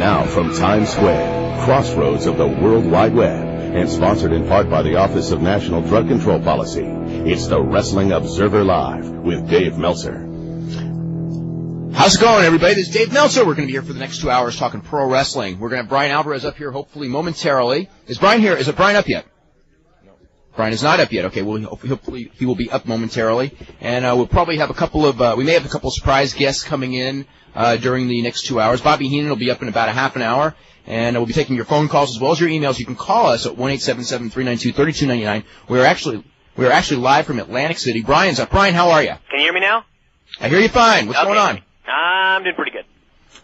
now from Times Square, crossroads of the World Wide Web, and sponsored in part by the Office of National Drug Control Policy, it's the Wrestling Observer Live with Dave Meltzer. How's it going, everybody? This is Dave Meltzer. We're going to be here for the next 2 hours talking pro wrestling. We're going to have Brian Alvarez up here hopefully momentarily. Is Brian here? Is it Brian up yet? No. Brian is not up yet. Okay, well, hopefully he will be up momentarily. And we'll probably have a couple of surprise guests coming in during the next 2 hours. Bobby Heenan will be up in about a half an hour. And we'll be taking your phone calls as well as your emails. You can call us at 1-877-392-3299. We're actually live from Atlantic City. Brian's up. Brian, how are you? Can you hear me now? I hear you fine. What's going on? I'm doing pretty good.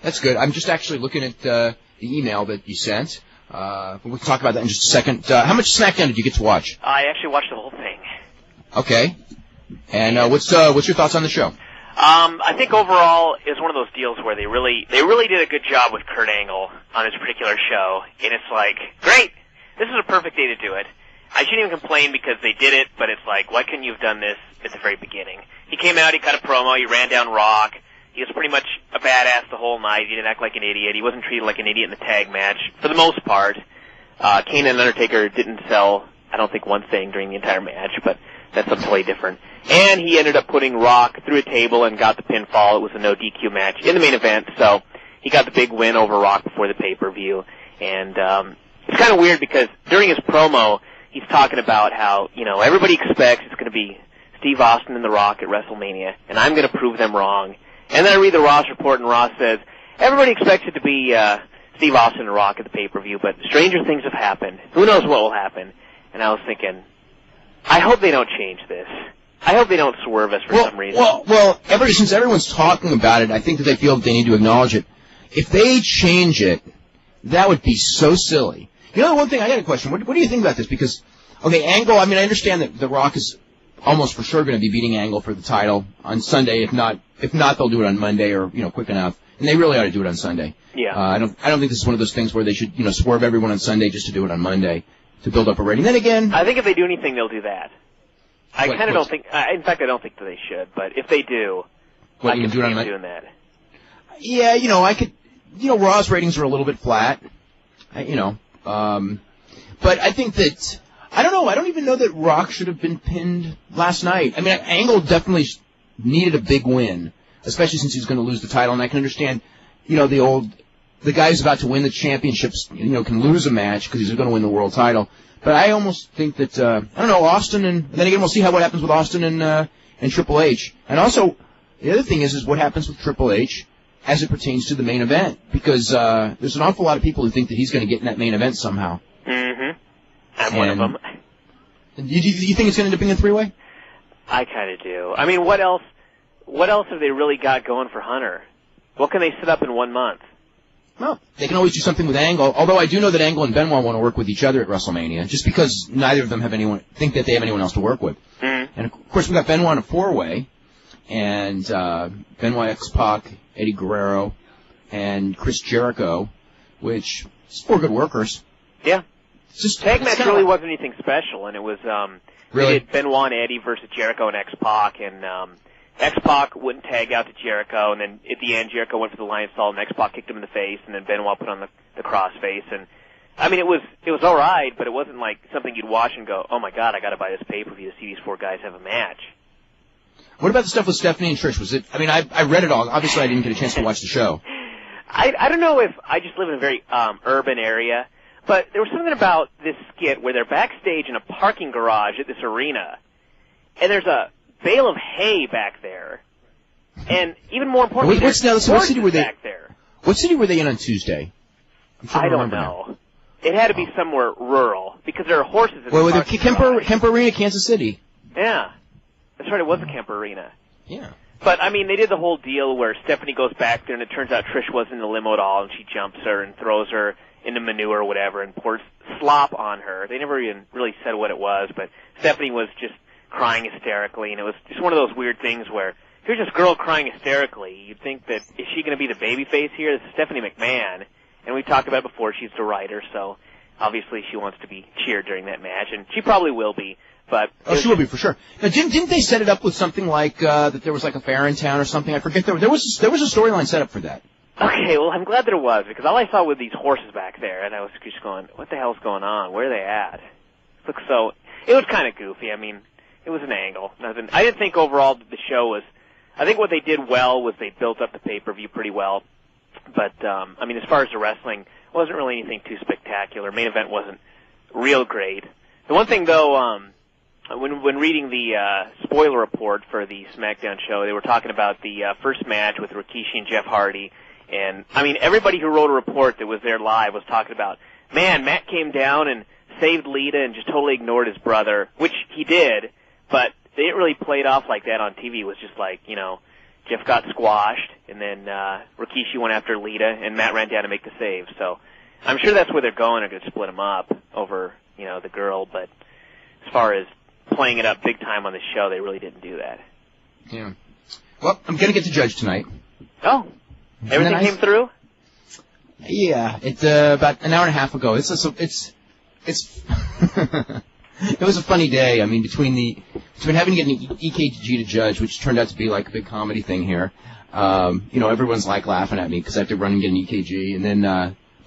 That's good. I'm just actually looking at the email that you sent. We can talk about that in just a second. How much SmackDown did you get to watch? I actually watched the whole thing. Okay. And what's your thoughts on the show? I think overall it was one of those deals where they really did a good job with Kurt Angle on his particular show, and it's like, great, this is a perfect day to do it. I shouldn't even complain because they did it, but it's like, why couldn't you have done this at the very beginning? He came out, he cut a promo, he ran down Rock. He was pretty much a badass the whole night. He didn't act like an idiot. He wasn't treated like an idiot in the tag match, for the most part. Kane and Undertaker didn't sell, I don't think, one thing during the entire match, but that's something totally different. And he ended up putting Rock through a table and got the pinfall. It was a no DQ match in the main event, so he got the big win over Rock before the pay-per-view. And it's kind of weird because during his promo, he's talking about how, everybody expects it's going to be Steve Austin and The Rock at WrestleMania, and I'm going to prove them wrong. And then I read the Ross report, and Ross says, everybody expects it to be Steve Austin and Rock at the pay-per-view, but stranger things have happened. Who knows what will happen? And I was thinking, I hope they don't change this. I hope they don't swerve us for some reason. Well, since everyone's talking about it, I think that they feel that they need to acknowledge it. If they change it, that would be so silly. The one thing, I got a question. What do you think about this? Because, okay, Angle, I understand that The Rock is almost for sure going to be beating Angle for the title on Sunday. If not, they'll do it on Monday or, quick enough. And they really ought to do it on Sunday. Yeah. I don't think this is one of those things where they should, swerve everyone on Sunday just to do it on Monday to build up a rating. Then again, I think if they do anything, they'll do that. I kind of don't think, in fact, I don't think that they should, but if they do, I can see them doing that. Yeah, I could, Raw's ratings are a little bit flat, but I think that, I don't know, I don't even know that Rock should have been pinned last night. Angle definitely needed a big win, especially since he's going to lose the title, and I can understand, the guy who's about to win the championships, can lose a match because he's going to win the world title. But I almost think that, Austin, and then again, we'll see what happens with Austin and Triple H. And also, the other thing is what happens with Triple H as it pertains to the main event, because there's an awful lot of people who think that he's going to get in that main event somehow. Mm-hmm. I'm one of them. You think it's going to end up being a three-way? I kind of do. What else have they really got going for Hunter? What can they set up in 1 month? Well, they can always do something with Angle, although I do know that Angle and Benoit want to work with each other at WrestleMania, just because neither of them think that they have anyone else to work with. Mm-hmm. And, of course, we've got Benoit in a four-way, and Benoit, X-Pac, Eddie Guerrero, and Chris Jericho, which is four good workers. Yeah. Tag match really wasn't anything special, and it was really? They did Benoit and Eddie versus Jericho and X-Pac, and X-Pac wouldn't tag out to Jericho, and then at the end Jericho went for the Lion Salt, and X-Pac kicked him in the face, and then Benoit put on the crossface, and it was all right, but it wasn't like something you'd watch and go, oh my God, I got to buy this pay-per-view to see these four guys have a match. What about the stuff with Stephanie and Trish? Was it? I read it all. Obviously, I didn't get a chance to watch the show. I don't know if I just live in a very urban area. But there was something about this skit where they're backstage in a parking garage at this arena, and there's a bale of hay back there, and even more importantly, what city were they back there. What city were they in on Tuesday? I don't know. Now. It had to be somewhere rural because there are horses in the parking garage. Kemper Arena, Kansas City. Yeah, that's right. It was the Kemper Arena. Yeah. But, they did the whole deal where Stephanie goes back there, and it turns out Trish wasn't in the limo at all, and she jumps her and throws her into manure or whatever and pours slop on her. They never even really said what it was, but Stephanie was just crying hysterically, and it was just one of those weird things where here's this girl crying hysterically. You'd think that, is she going to be the babyface here? This is Stephanie McMahon, and we talked about it before, she's the writer, so obviously she wants to be cheered during that match, and she probably will be. But she will be for sure. Now, didn't they set it up with something like that there was like a fair in town or something? I forget. There was a storyline set up for that. Okay, well, I'm glad there was, because all I saw were these horses back there, and I was just going, what the hell's going on? Where are they at? It was kind of goofy. I mean, it was an angle. Nothing. I didn't think overall that the show was, I think what they did well was they built up the pay-per-view pretty well. But, I mean, as far as the wrestling, it wasn't really anything too spectacular. Main event wasn't real great. The one thing, though, when reading the spoiler report for the SmackDown show, they were talking about the first match with Rikishi and Jeff Hardy. And, I mean, everybody who wrote a report that was there live was talking about, man, Matt came down and saved Lita and just totally ignored his brother, which he did, but they didn't really play it off like that on TV. It was just like, you know, Jeff got squashed, and then Rikishi went after Lita, and Matt ran down to make the save. So I'm sure that's where they're going. They're going to split them up over, you know, the girl. But as far as playing it up big time on the show, they really didn't do that. Yeah. Well, I'm going to get to judge tonight. Oh, everything came through? Yeah, it's about an hour and a half ago. It's it was a funny day. I mean, between having to get an EKG to judge, which turned out to be like a big comedy thing here. You know, everyone's like laughing at me because I have to run and get an EKG, and then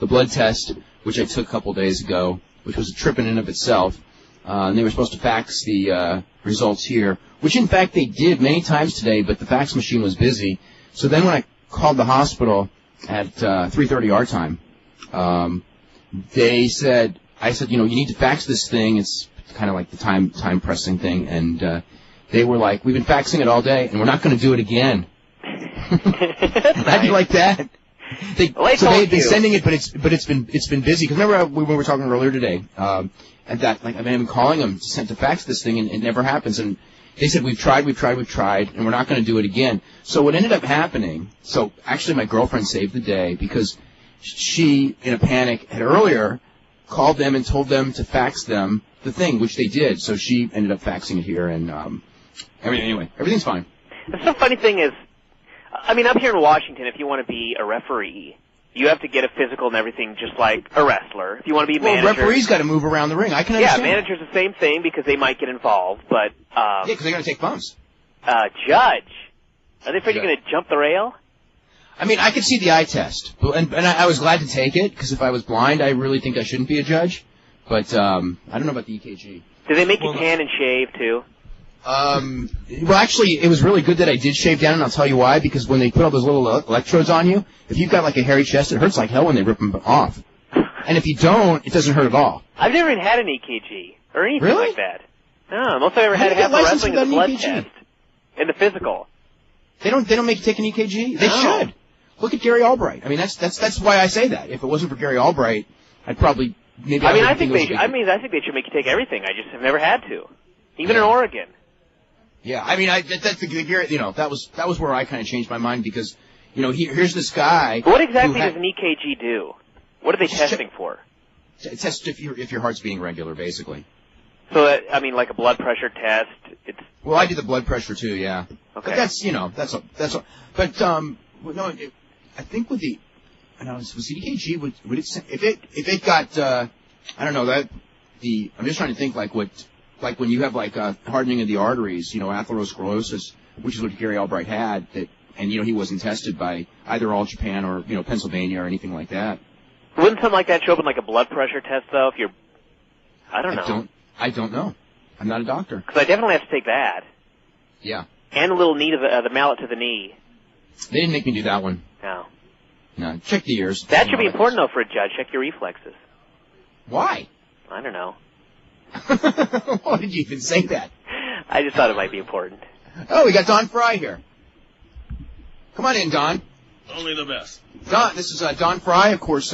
the blood test, which I took a couple days ago, which was a trip in and of itself. And they were supposed to fax the results here, which in fact they did many times today, but the fax machine was busy. So then when I called the hospital at 3:30 our time, I said, you know, you need to fax this thing. It's kind of like the time pressing thing, and they were like, we've been faxing it all day, and we're not going to do it again. How'd you like that? So they've been sending it, but it's been busy. Because remember we were talking earlier today, and that like I've been calling them to fax this thing, and it never happens. And they said we've tried, and we're not going to do it again. So what ended up happening? So actually, my girlfriend saved the day because she, in a panic, had earlier called them and told them to fax them the thing, which they did. So she ended up faxing it here, and anyway, everything's fine. The funny thing is, I mean, up here in Washington, if you want to be a referee, you have to get a physical and everything just like a wrestler. If you want to be a manager... Well, referees got to move around the ring. I can understand. Yeah, managers the same thing because they might get involved, but... yeah, because they're going to take bumps. Judge? Are they afraid you're going to jump the rail? I mean, I could see the eye test, and I was glad to take it, because if I was blind, I really think I shouldn't be a judge. But I don't know about the EKG. Do they make you tan and shave, too? Well, actually, it was really good that I did shave down, and I'll tell you why, because when they put all those little electrodes on you, if you've got like a hairy chest, it hurts like hell when they rip them off. And if you don't, it doesn't hurt at all. I've never even had an EKG, or anything really? like that. No, most I've ever had to have for wrestling is a blood test. And the physical. They don't make you take an EKG? They should. Look at Gary Albright. I mean, that's why I say that. If it wasn't for Gary Albright, I'd probably maybe. I think they should make you take everything. I just have never had to, even in Oregon. Yeah, I mean, that's the Gary. You know, that was where I kind of changed my mind because, you know, here's this guy. What exactly does an EKG do? What are they testing for? Test if your heart's beating regular, basically. So I mean, like a blood pressure test. Well, I did the blood pressure too. Yeah. Okay. But that's all. But no. I think with the, was the EKG would it if it got I don't know I'm just trying to think like when you have like hardening of the arteries, you know, atherosclerosis, which is what Gary Albright had, and you know he wasn't tested by either All Japan or you know Pennsylvania or anything like that. Wouldn't something like that show up in like a blood pressure test though? If you're, I don't know. I'm not a doctor. Because I definitely have to take that. Yeah. And a little knee to the mallet to the knee. They didn't make me do that one. No. Check the ears. That should be important, though, for a judge. Check your reflexes. Why? I don't know. Why did you even say that? I just thought it might be important. Oh, we got Don Fry here. Come on in, Don. Only the best. Don, this is Don Fry, of course,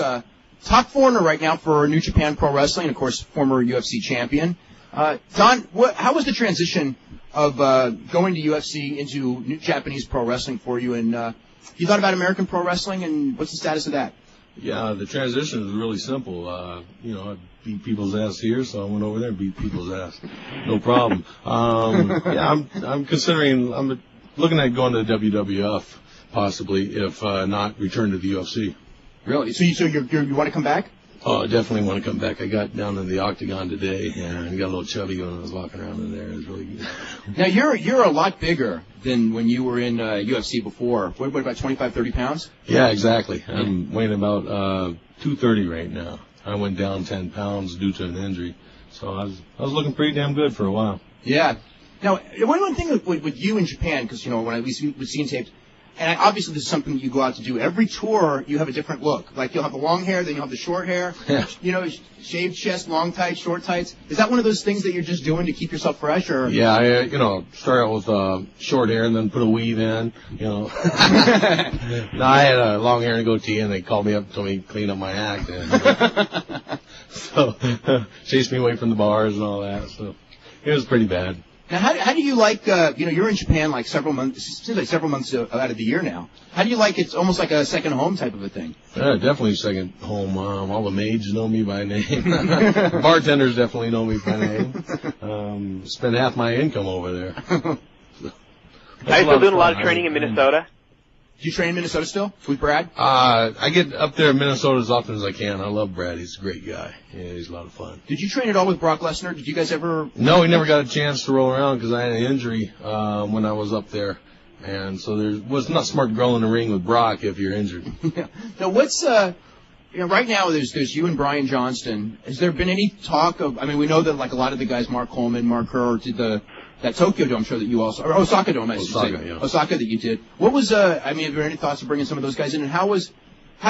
top foreigner right now for New Japan Pro Wrestling, and, of course, former UFC champion. Don, how was the transition of going to UFC into New Japanese Pro Wrestling for you, and you thought about American Pro Wrestling, and what's the status of that? Yeah, the transition is really simple. You know, I beat people's ass here, so I went over there and beat people's ass. No problem. Yeah, I'm considering, I'm looking at going to WWF, possibly, if not return to the UFC. Really? So you want to come back? Oh, I definitely want to come back. I got down in the octagon today and got a little chubby when I was walking around in there. It was really good. Now, you're a lot bigger than when you were in UFC before. What about 25, 30 pounds? Yeah, exactly. I'm weighing about 230 right now. I went down 10 pounds due to an injury. So I was looking pretty damn good for a while. Yeah. Now, one thing with you in Japan, because, when we've seen tapes, and obviously this is something that you go out to do. Every tour, you have a different look. Like, you'll have the long hair, then you'll have the short hair. Yeah. Shaved chest, long tights, short tights. Is that one of those things that you're just doing to keep yourself fresh? Or? Yeah, I start out with short hair and then put a weave in, No, I had a long hair and a goatee, and they called me up and told me to clean up my act. And, so, chased me away from the bars and all that. So, it was pretty bad. Now, how do you like, you're in Japan like several months, it seems like several months out of the year now. How do you like it's almost like a second home type of a thing? Yeah, definitely second home. All the maids know me by name. Bartenders definitely know me by name. Spend half my income over there. Are you still doing a lot of training in Minnesota? Do you train in Minnesota still with Brad? I get up there in Minnesota as often as I can. I love Brad. He's a great guy. Yeah, he's a lot of fun. Did you train at all with Brock Lesnar? Did you guys ever? No, we never got a chance to roll around because I had an injury when I was up there. And so there was not smart to grow in the ring with Brock if you're injured. Yeah. Now, what's right now there's you and Brian Johnston. Has there been any talk of? I mean, we know that like a lot of the guys, Mark Coleman, Mark Kerr, did that Tokyo Dome show that you also, or Osaka Dome, I should say. Yeah. Osaka that you did. What was, have there any thoughts of bringing some of those guys in? And how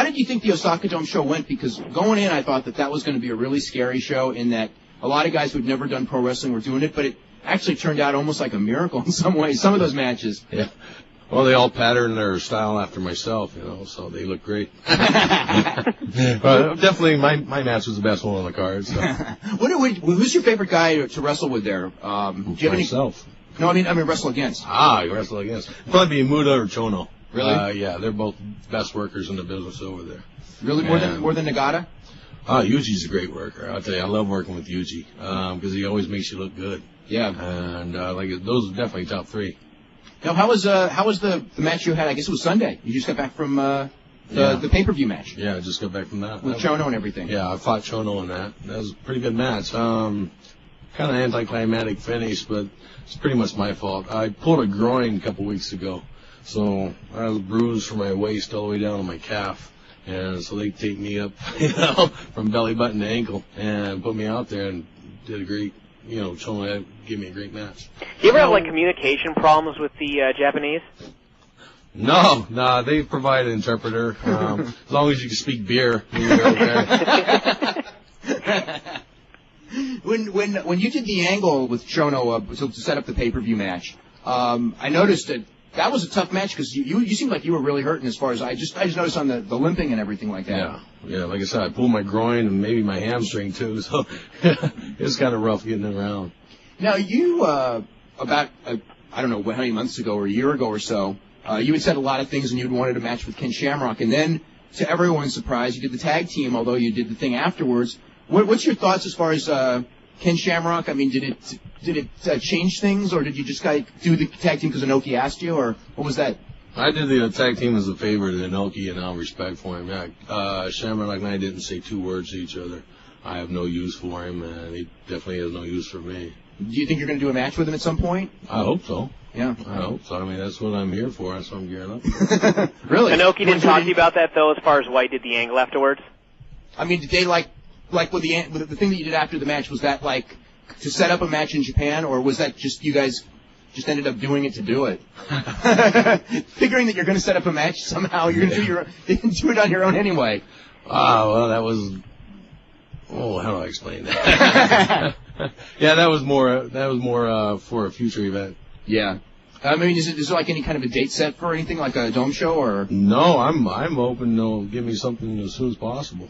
did you think the Osaka Dome show went? Because going in, I thought that was going to be a really scary show in that a lot of guys who'd never done pro wrestling were doing it, but it actually turned out almost like a miracle in some ways, some of those matches. Yeah. Well, they all patterned their style after myself, so they look great. Definitely, my match was the best one on the card. So. Who's your favorite guy to wrestle with there? Do you have myself. No, I mean wrestle against. You wrestle against. Probably be Muda or Chono. Really? Yeah, they're both best workers in the business over there. Really, more than Nagata? Yuji's a great worker. I'll tell you, I love working with Yuji because he always makes you look good. Yeah. And those are definitely top three. Now, how was the match you had? I guess it was Sunday. You just got back from the pay-per-view match. Yeah, I just got back from that. With Chono and everything. Yeah, I fought Chono in that. That was a pretty good match. Kind of anticlimactic finish, but it's pretty much my fault. I pulled a groin a couple weeks ago, so I was bruised from my waist all the way down to my calf. And so they taped me up, from belly button to ankle and put me out there and did a great, Chono gave me a great match. You ever have, communication problems with the Japanese? No, they provide an interpreter. As long as you can speak beer, you're okay. When you did the angle with Chono to set up the pay-per-view match, I noticed that was a tough match because you seemed like you were really hurting as far as I just noticed on the limping and everything like that. Yeah. Like I said, I pulled my groin and maybe my hamstring too, so it was kind of rough getting around. Now you about I don't know how many months ago or a year ago or so, you had said a lot of things and you'd wanted a match with Ken Shamrock, and then to everyone's surprise, you did the tag team, although you did the thing afterwards. What's your thoughts as far as Ken Shamrock? I mean, did it change things, or did you just do the tag team because Inoki asked you, or what was that? I did the tag team as a favor to Inoki, and out of respect for him. Shamrock and I didn't say two words to each other. I have no use for him, and he definitely has no use for me. Do you think you're going to do a match with him at some point? I hope so. Yeah. I hope so. I mean, that's what I'm here for. That's what I'm gearing up. Really? Inoki didn't talk to you about that, though, as far as why he did the angle afterwards? I mean, did they with the thing that you did after the match, was that to set up a match in Japan, or was that just you guys just ended up doing it to do it? Figuring that you're going to set up a match somehow, you're going to do it on your own anyway. Well, that was. Oh, how do I explain that? Yeah, that was more for a future event. Yeah. I mean, is there any kind of a date set for anything like a dome show or? No, I'm open. They'll give me something as soon as possible.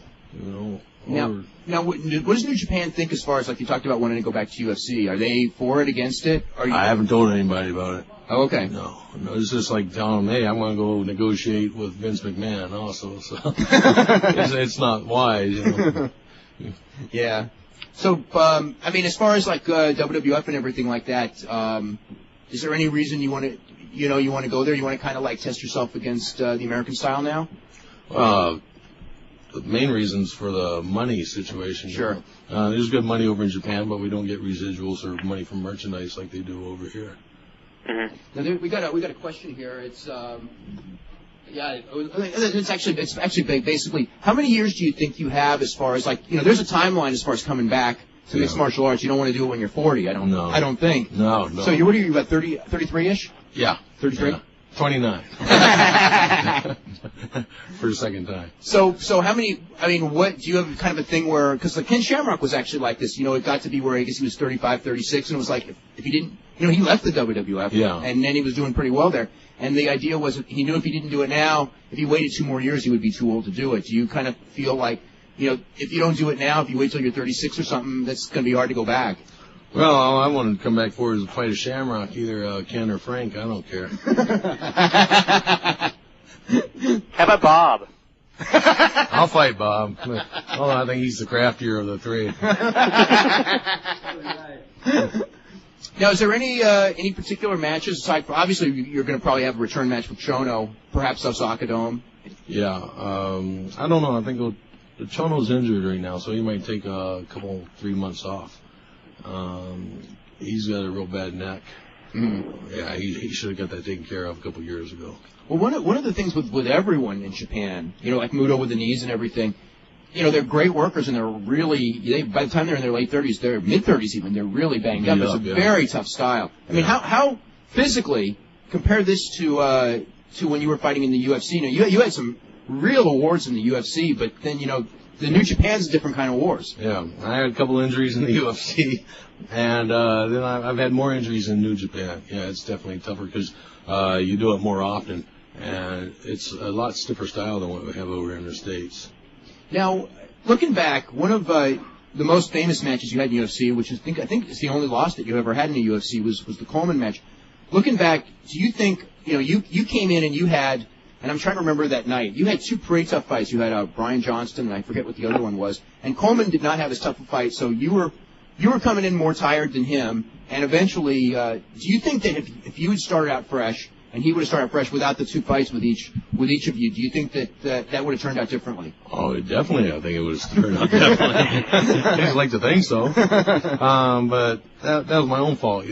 Now, what does New Japan think as far as you talked about wanting to go back to UFC? Are they for it, against it? I haven't told anybody about it. Oh, okay. No, it's just like telling them, hey, I'm going to go negotiate with Vince McMahon also. So it's not wise. Yeah. So, I mean, as far as WWF and everything like that, is there any reason you want to go there? You want to kind of test yourself against the American style now? the main reasons for the money situation. Sure. There's good money over in Japan, but we don't get residuals or money from merchandise like they do over here. Mm-hmm. Now we got a question here. It's it's actually basically how many years do you think you have as far as there's a timeline as far as coming back to mixed martial arts. You don't want to do it when you're 40. I don't think. No. So what are you about 30, 33-ish? Yeah. 33. Yeah. 29. For the second time. So how many, what, do you have kind of a thing where, because Ken Shamrock was actually like this, it got to be where I guess he was 35, 36, and it was like, if he didn't, he left the WWF, and then he was doing pretty well there, and the idea was he knew if he didn't do it now, if he waited 2 more years, he would be too old to do it. Do you kind of feel like, if you don't do it now, if you wait till you're 36 or something, that's going to be hard to go back? Well, I want to come back forward to fight a Shamrock, either Ken or Frank. I don't care. How about Bob? I'll fight Bob. Oh, I think he's the craftier of the three. Now, is there any particular matches aside from, obviously you're going to probably have a return match with Chono, perhaps Osaka Dome? Yeah, I don't know. I think Chono's injured right now, so he might take a 3 months off. He's got a real bad neck. Yeah, he should have got that taken care of a couple years ago. Well, one of the things with everyone in Japan, like Muto with the knees and everything, they're great workers and they're really, by the time they're in their late 30s, they're mid-30s even, they're really banged up. It's a very tough style. I mean, how physically, compare this to when you were fighting in the UFC. Now, you had some real awards in the UFC, but then, the New Japan's a different kind of wars. Yeah, I had a couple injuries in the UFC, and then I've had more injuries in New Japan. Yeah, it's definitely tougher because you do it more often, and it's a lot stiffer style than what we have over in the States. Now, looking back, one of the most famous matches you had in UFC, which I think is the only loss that you ever had in the UFC, was the Coleman match. Looking back, do you think, you came in and you had, and I'm trying to remember that night, you had 2 pretty tough fights. You had Brian Johnston, and I forget what the other one was, and Coleman did not have as tough a fight, so you were coming in more tired than him, and eventually, do you think that if you had started out fresh, and he would have started out fresh without the 2 fights with each of you, do you think that would have turned out differently? Oh, definitely. I think it would have turned out differently. I'd like to think so. But that was my own fault,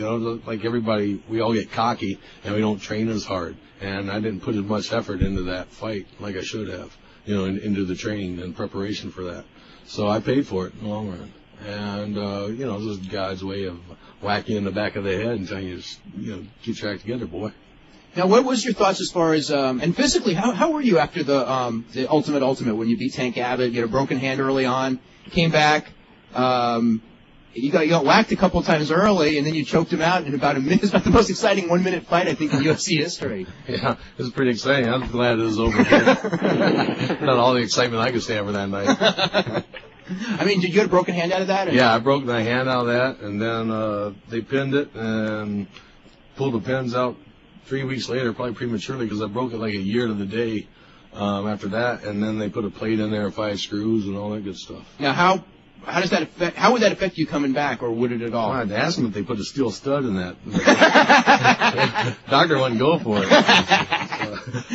like everybody, we all get cocky, and we don't train as hard. And I didn't put as much effort into that fight like I should have, into the training and preparation for that. So I paid for it in the long run. And, this is God's way of whacking you in the back of the head and telling you, get your act together, boy. Now, what was your thoughts as far as, and physically, how were you after the Ultimate when you beat Tank Abbott? You had a broken hand early on, came back, you got whacked a couple times early, and then you choked him out in about a minute. It was about the most exciting 1-minute fight, I think, in UFC history. Yeah, it was pretty exciting. I'm glad it was over. Not all the excitement I could stand for that night. I mean, did you get a broken hand out of that? Yeah, I broke my hand out of that, and then they pinned it and pulled the pins out 3 weeks later, probably prematurely, because I broke it like a year to the day after that, and then they put a plate in there, 5 screws, and all that good stuff. Now, how does that affect? How would that affect you coming back, or would it at all? Well, I'd ask them if they put a steel stud in that. Doctor wouldn't go for it.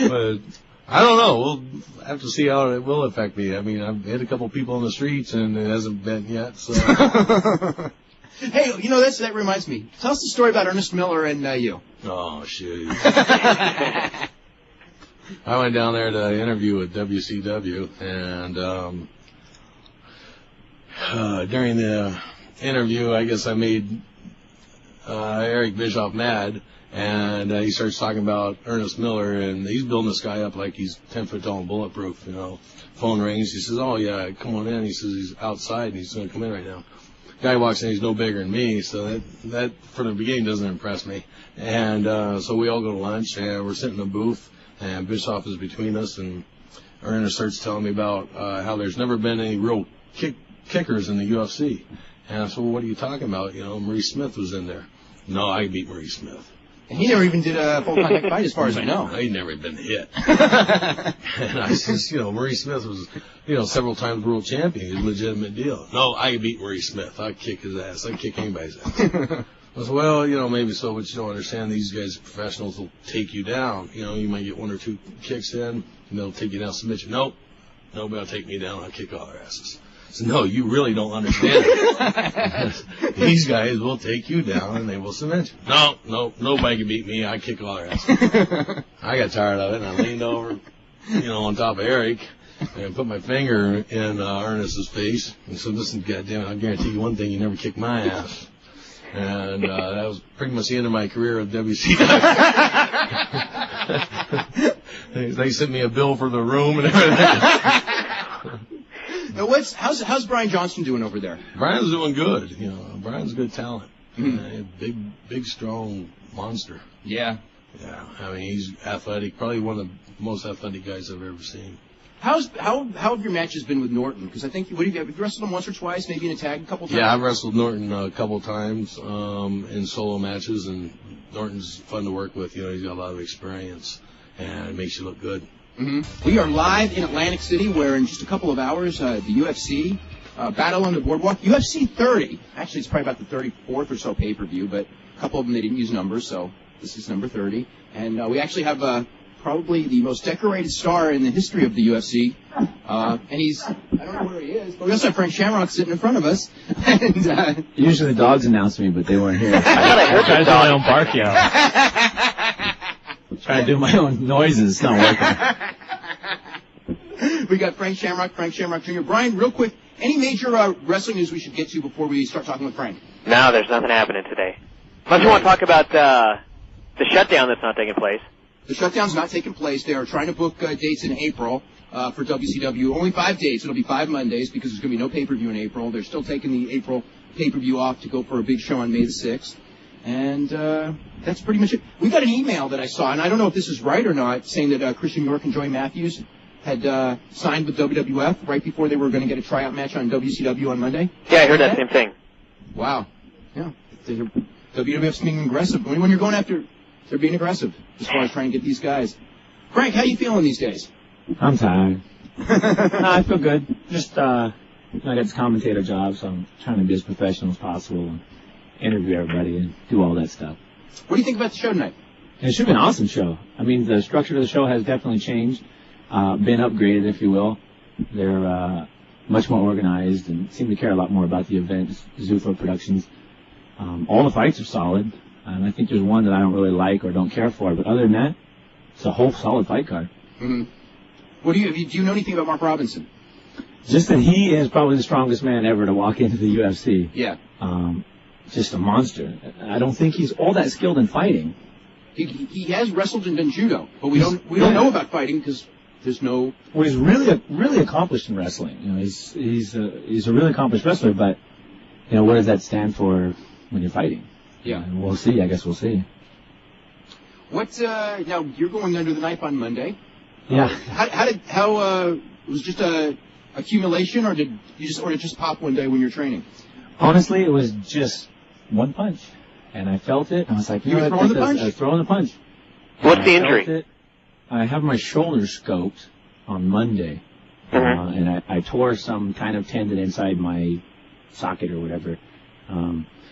But I don't know. We'll have to see how it will affect me. I mean, I've hit a couple people in the streets, and it hasn't been yet. So. Hey, that reminds me. Tell us the story about Ernest Miller and you. Oh, shoot. I went down there to interview with WCW, and during the interview, I guess I made Eric Bischoff mad, and he starts talking about Ernest Miller, and he's building this guy up like he's 10 foot tall and bulletproof, Phone rings. He says, oh, yeah, come on in. He says he's outside, and he's going to come in right now. Guy walks in, he's no bigger than me, so that from the beginning doesn't impress me. And so we all go to lunch, and we're sitting in a booth, and Bischoff is between us, and Ernest starts telling me about how there's never been any real kickers in the UFC. And I said, well, what are you talking about? Maurice Smith was in there. No, I beat Maurice Smith. And he never even did a full contact fight, as far as I know. He'd never been hit. And I says, Maurice Smith was, several times world champion. He's a legitimate deal. No, I beat Maurice Smith. I'd kick his ass. I'd kick anybody's ass. I said, well, maybe so, but you don't understand. These guys, professionals, will take you down. You might get 1 or 2 kicks in, and they'll take you down, submit you. Nope. nobody will take me down. I'll kick all their asses. I said, no, you really don't understand. These guys will take you down and they will cement you. No, nobody can beat me. I kick all their asses. I got tired of it and I leaned over, on top of Eric and put my finger in Ernest's face and said, listen, goddamn, I guarantee you one thing, you never kick my ass. And that was pretty much the end of my career at WCW. They sent me a bill for the room and everything. Now, how's Brian Johnston doing over there? Brian's doing good. Brian's good talent. Big, strong monster. Yeah. Yeah. I mean, he's athletic. Probably one of the most athletic guys I've ever seen. How have your matches been with Norton? Because I think have you wrestled him once or twice, maybe in a tag a couple times? Yeah, I've wrestled Norton a couple times in solo matches, and Norton's fun to work with. He's got a lot of experience, and it makes you look good. Mm-hmm. We are live in Atlantic City, where in just a couple of hours, the UFC Battle on the Boardwalk, UFC 30. Actually, it's probably about the 34th or so pay-per-view, but a couple of them they didn't use numbers, so this is number 30. And we actually have probably the most decorated star in the history of the UFC. And I don't know where he is, but we also have Frank Shamrock sitting in front of us. And usually the dogs announce me, but they weren't here. I thought I heard trying to do my own bark trying to do my own noises. It's not working. We got Frank Shamrock Jr. Brian, real quick, any major wrestling news we should get to before we start talking with Frank? No, there's nothing happening today. Unless you want to talk about the shutdown that's not taking place. The shutdown's not taking place. They are trying to book dates in April for WCW. Only 5 dates. It'll be 5 Mondays because there's going to be no pay-per-view in April. They're still taking the April pay-per-view off to go for a big show on May the 6th. And that's pretty much it. We got an email that I saw, and I don't know if this is right or not, saying that Christian York and Joey Matthews had signed with WWF right before they were going to get a tryout match on WCW on Monday. Yeah, I heard that same thing. Wow. Yeah. WWF's being aggressive. When you're going after... They're being aggressive as far as trying to get these guys. Frank, how you feeling these days? I'm tired. No, I feel good. Just, I got this commentator job, so I'm trying to be as professional as possible and interview everybody and do all that stuff. What do you think about the show tonight? It should be an awesome show. I mean, the structure of the show has definitely changed, been upgraded, if you will. They're much more organized and seem to care a lot more about the events, Zuthor Productions. All the fights are solid. And I think there's one that I don't really like or don't care for, but other than that, it's a whole solid fight card. Mm-hmm. Do you know anything about Mark Robinson? Just that he is probably the strongest man ever to walk into the UFC. Yeah. Just a monster. I don't think he's all that skilled in fighting. He has wrestled and done judo, but we don't know about fighting because there's no. Well, he's really accomplished in wrestling. He's a really accomplished wrestler, but what does that stand for when you're fighting? Yeah. We'll see. I guess we'll see. Now you're going under the knife on Monday. Yeah. How was just a accumulation, or did it just pop one day when you're training? Honestly, it was just one punch, and I felt it. I was like, you were throwing the punch? I was throwing the punch. What's the injury? I have my shoulder scoped on Monday, and I tore some kind of tendon inside my socket or whatever.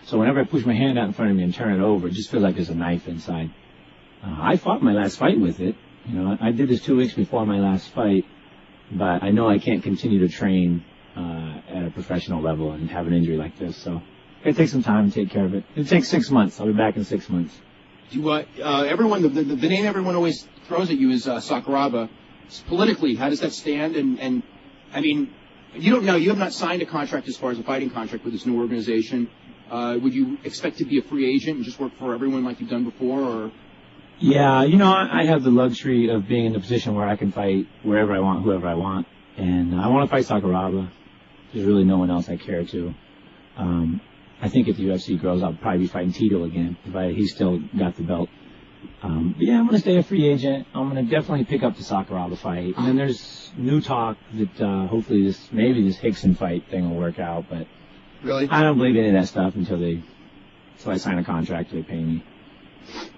So whenever I push my hand out in front of me and turn it over, it just feels like there's a knife inside. I fought my last fight with it. I did this 2 weeks before my last fight, but I know I can't continue to train at a professional level and have an injury like this. So it takes some time to take care of it. It takes 6 months. I'll be back in 6 months. Everyone, the name everyone always throws at you is Sakuraba. Politically, how does that stand? And I mean, you don't know. You have not signed a contract as far as a fighting contract with this new organization. Would you expect to be a free agent and just work for everyone like you've done before, or? Yeah, I have the luxury of being in a position where I can fight wherever I want, whoever I want, and I want to fight Sakuraba. There's really no one else I care to. I think if the UFC grows, I'll probably be fighting Tito again if he's still got the belt. But yeah, I'm going to stay a free agent. I'm going to definitely pick up the Sakuraba fight, and then there's new talk that hopefully this Hickson fight thing will work out, but. Really? I don't believe any of that stuff until I sign a contract or they pay me.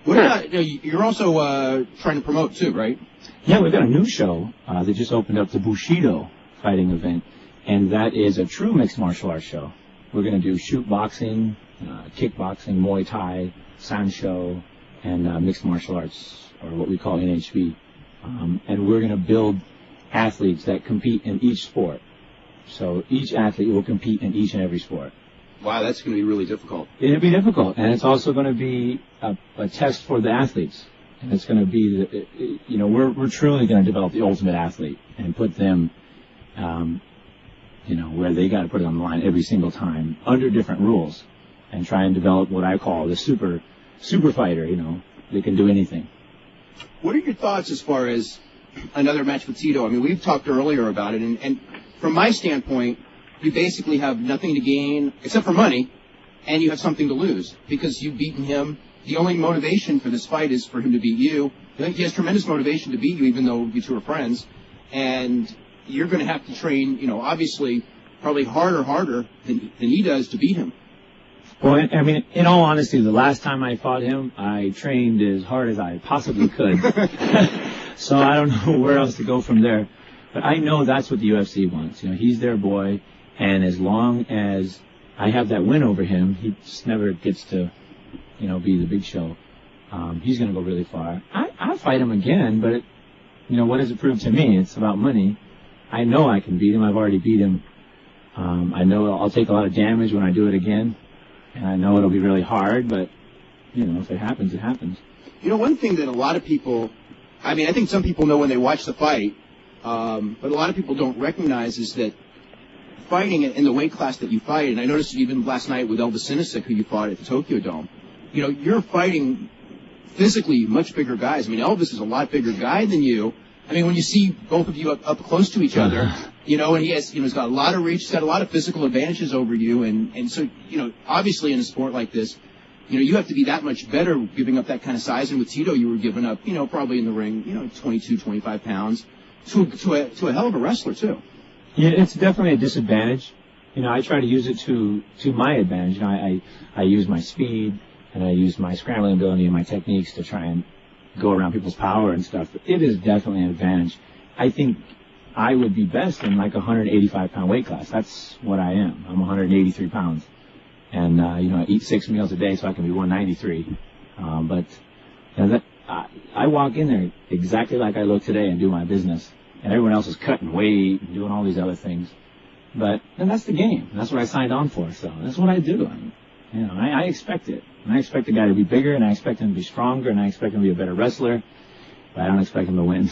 What about, you're also trying to promote too, right? Yeah, we've got a new show that just opened up, the Bushido fighting event, and that is a true mixed martial arts show. We're going to do shoot boxing, kickboxing, Muay Thai, Sanshou, and mixed martial arts, or what we call NHB. And we're going to build athletes that compete in each sport. So each athlete will compete in each and every sport. Wow, that's going to be really difficult. It'll be difficult, and it's also going to be a test for the athletes. And it's going to be, we're truly going to develop the ultimate athlete and put them, where they got to put it on the line every single time under different rules, and try and develop what I call the super fighter. They can do anything. What are your thoughts as far as another match with Tito? I mean, we've talked earlier about it, and from my standpoint, you basically have nothing to gain except for money, and you have something to lose because you've beaten him. The only motivation for this fight is for him to beat you. I think he has tremendous motivation to beat you, even though you two are friends. And you're going to have to train, obviously, probably harder than he does to beat him. Well, I mean, in all honesty, the last time I fought him, I trained as hard as I possibly could. So I don't know where else to go from there. But I know that's what the UFC wants. He's their boy, and as long as I have that win over him, he just never gets to, be the big show. He's going to go really far. I'll fight him again, but, what does it prove to me? It's about money. I know I can beat him. I've already beat him. I know I'll take a lot of damage when I do it again, and I know it'll be really hard, but, if it happens, it happens. One thing that a lot of people, I think some people know when they watch the fight, but a lot of people don't recognize is that fighting in the weight class that you fight, and I noticed even last night with Elvis Sinisic, who you fought at the Tokyo Dome, you're fighting physically much bigger guys. I mean, Elvis is a lot bigger guy than you. I mean, when you see both of you up close to each other, and he has, he's got a lot of reach, he's got a lot of physical advantages over you, and so, obviously in a sport like this, you have to be that much better giving up that kind of size, and with Tito, you were giving up, probably in the ring, 22, 25 pounds to a hell of a wrestler, too. Yeah, it's definitely a disadvantage. I try to use it to my advantage. I use my speed, and I use my scrambling ability and my techniques to try and go around people's power and stuff. But it is definitely an advantage. I think I would be best in like a 185-pound weight class. That's what I am. I'm 183 pounds. And, I eat 6 meals a day so I can be 193. I walk in there exactly like I look today and do my business. And everyone else is cutting weight and doing all these other things. But that's the game. That's what I signed on for. So that's what I do. I expect it. And I expect the guy to be bigger, and I expect him to be stronger, and I expect him to be a better wrestler. But I don't expect him to win.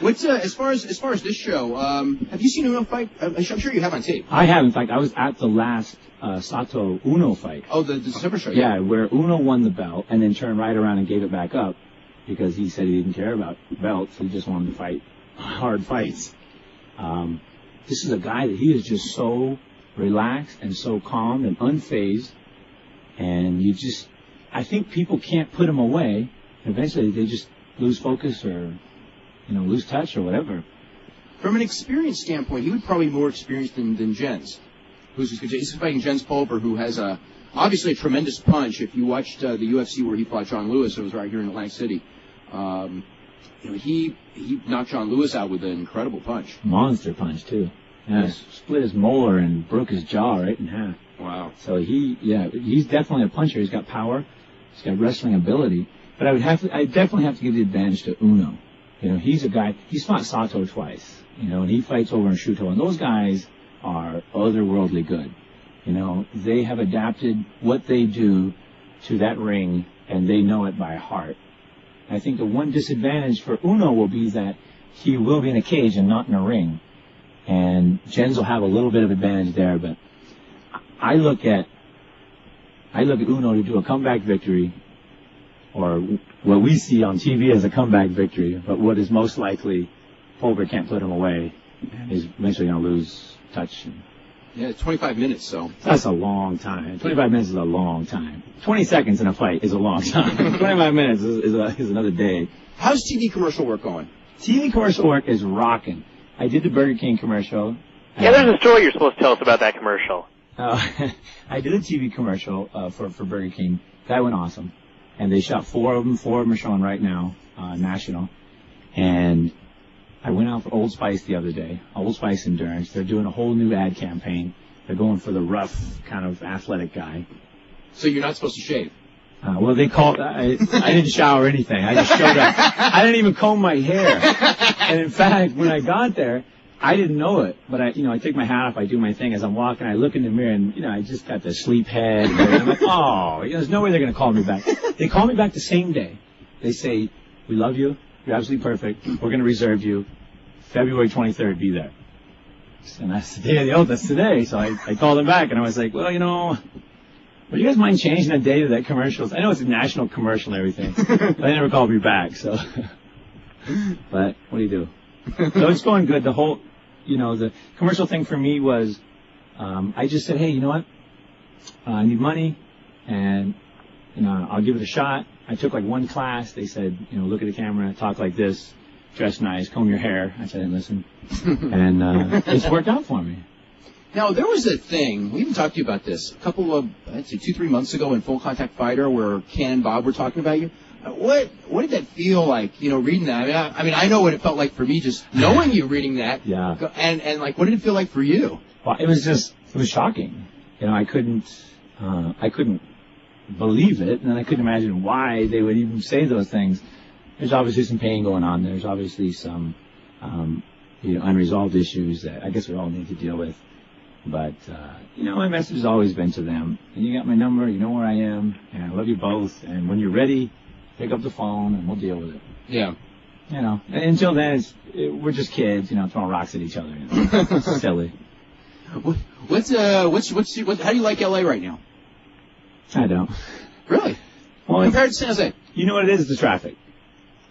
What's as far as this show? Have you seen Uno fight? I'm sure you have on tape. I have. In fact, I was at the last Sato Uno fight. Oh, the December show. Yeah, where Uno won the belt and then turned right around and gave it back up because he said he didn't care about belts. He just wanted to fight hard fights. This is a guy that he is just so relaxed and so calm and unfazed, and I think people can't put him away. Eventually, they just lose focus or, lose touch or whatever. From an experience standpoint, he would probably be more experienced than Jens. He's fighting Jens Pulver, who has obviously a tremendous punch. If you watched the UFC where he fought John Lewis, it was right here in Atlantic City. He knocked John Lewis out with an incredible punch. Monster punch, too. Yeah, split his molar and broke his jaw right in half. Wow. So he's definitely a puncher. He's got power. He's got wrestling ability. But I definitely have to give the advantage to Uno. He's a guy, he's fought Sato twice, and he fights over in Shuto, and those guys are otherworldly good. They have adapted what they do to that ring, and they know it by heart. I think the one disadvantage for Uno will be that he will be in a cage and not in a ring. And Jens will have a little bit of advantage there, but I look at Uno to do a comeback victory, or what we see on TV as a comeback victory, but what is most likely, Pulver can't put him away, and he's eventually going to lose touch. Yeah, 25 minutes, so. That's a long time. 25 minutes is a long time. 20 seconds in a fight is a long time. 25 minutes is another day. How's TV commercial work going? TV commercial work is rocking. I did the Burger King commercial. Yeah, there's a story you're supposed to tell us about that commercial. I did a TV commercial for Burger King. That went awesome. And they shot 4 of them. 4 of them are showing right now, national. And I went out for Old Spice the other day, Old Spice Endurance. They're doing a whole new ad campaign. They're going for the rough, kind of athletic guy. So you're not supposed to shave? Well, they called. I didn't shower or anything. I just showed up. I didn't even comb my hair. And in fact, when I got there, I didn't know it. But I take my hat off. I do my thing as I'm walking. I look in the mirror, and I just got the sleep head. And I'm like, oh, there's no way they're going to call me back. They call me back the same day. They say, we love you. You're absolutely perfect. We're going to reserve you. February 23rd, be there. And that's the day of the oath. That's today. So I called them back, and I was like, well, would you guys mind changing the date of that commercial? I know it's a national commercial and everything, but they never called me back, so. But what do you do? So it's going good. The whole, the commercial thing for me was, I just said, hey, you know what? I need money, and, I'll give it a shot. I took like one class. They said, look at the camera, talk like this, dress nice, comb your hair. I said, listen. And it's worked out for me. Now, there was a thing, we even talked to you about this, a couple of, I'd say 2-3 months ago in Full Contact Fighter where Ken and Bob were talking about you. What did that feel like, reading that? I mean, I know what it felt like for me just knowing you reading that. Yeah. And like, what did it feel like for you? Well, it was shocking. I couldn't believe it, and I couldn't imagine why they would even say those things. There's obviously some pain going on. There's obviously some, unresolved issues that I guess we all need to deal with. But, my message has always been to them, and you got my number, you know where I am, and I love you both, and when you're ready, pick up the phone, and we'll deal with it. Yeah. And until then, we're just kids, throwing rocks at each other. It's silly. How do you like L.A. right now? I don't. Really? Well, compared to San Jose? You know what it is? It's the traffic.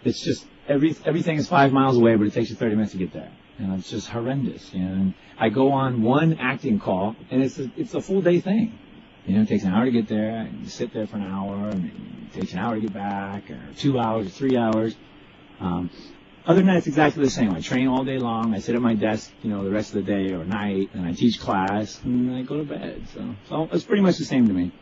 It's just, everything is 5 miles away, but it takes you 30 minutes to get there. And it's just horrendous, And I go on one acting call, and it's a full day thing. It takes an hour to get there, and you sit there for an hour, and it takes an hour to get back, or 2 hours, or 3 hours. Other than that, it's exactly the same. I train all day long. I sit at my desk, the rest of the day or night, and I teach class, and I go to bed. So it's pretty much the same to me.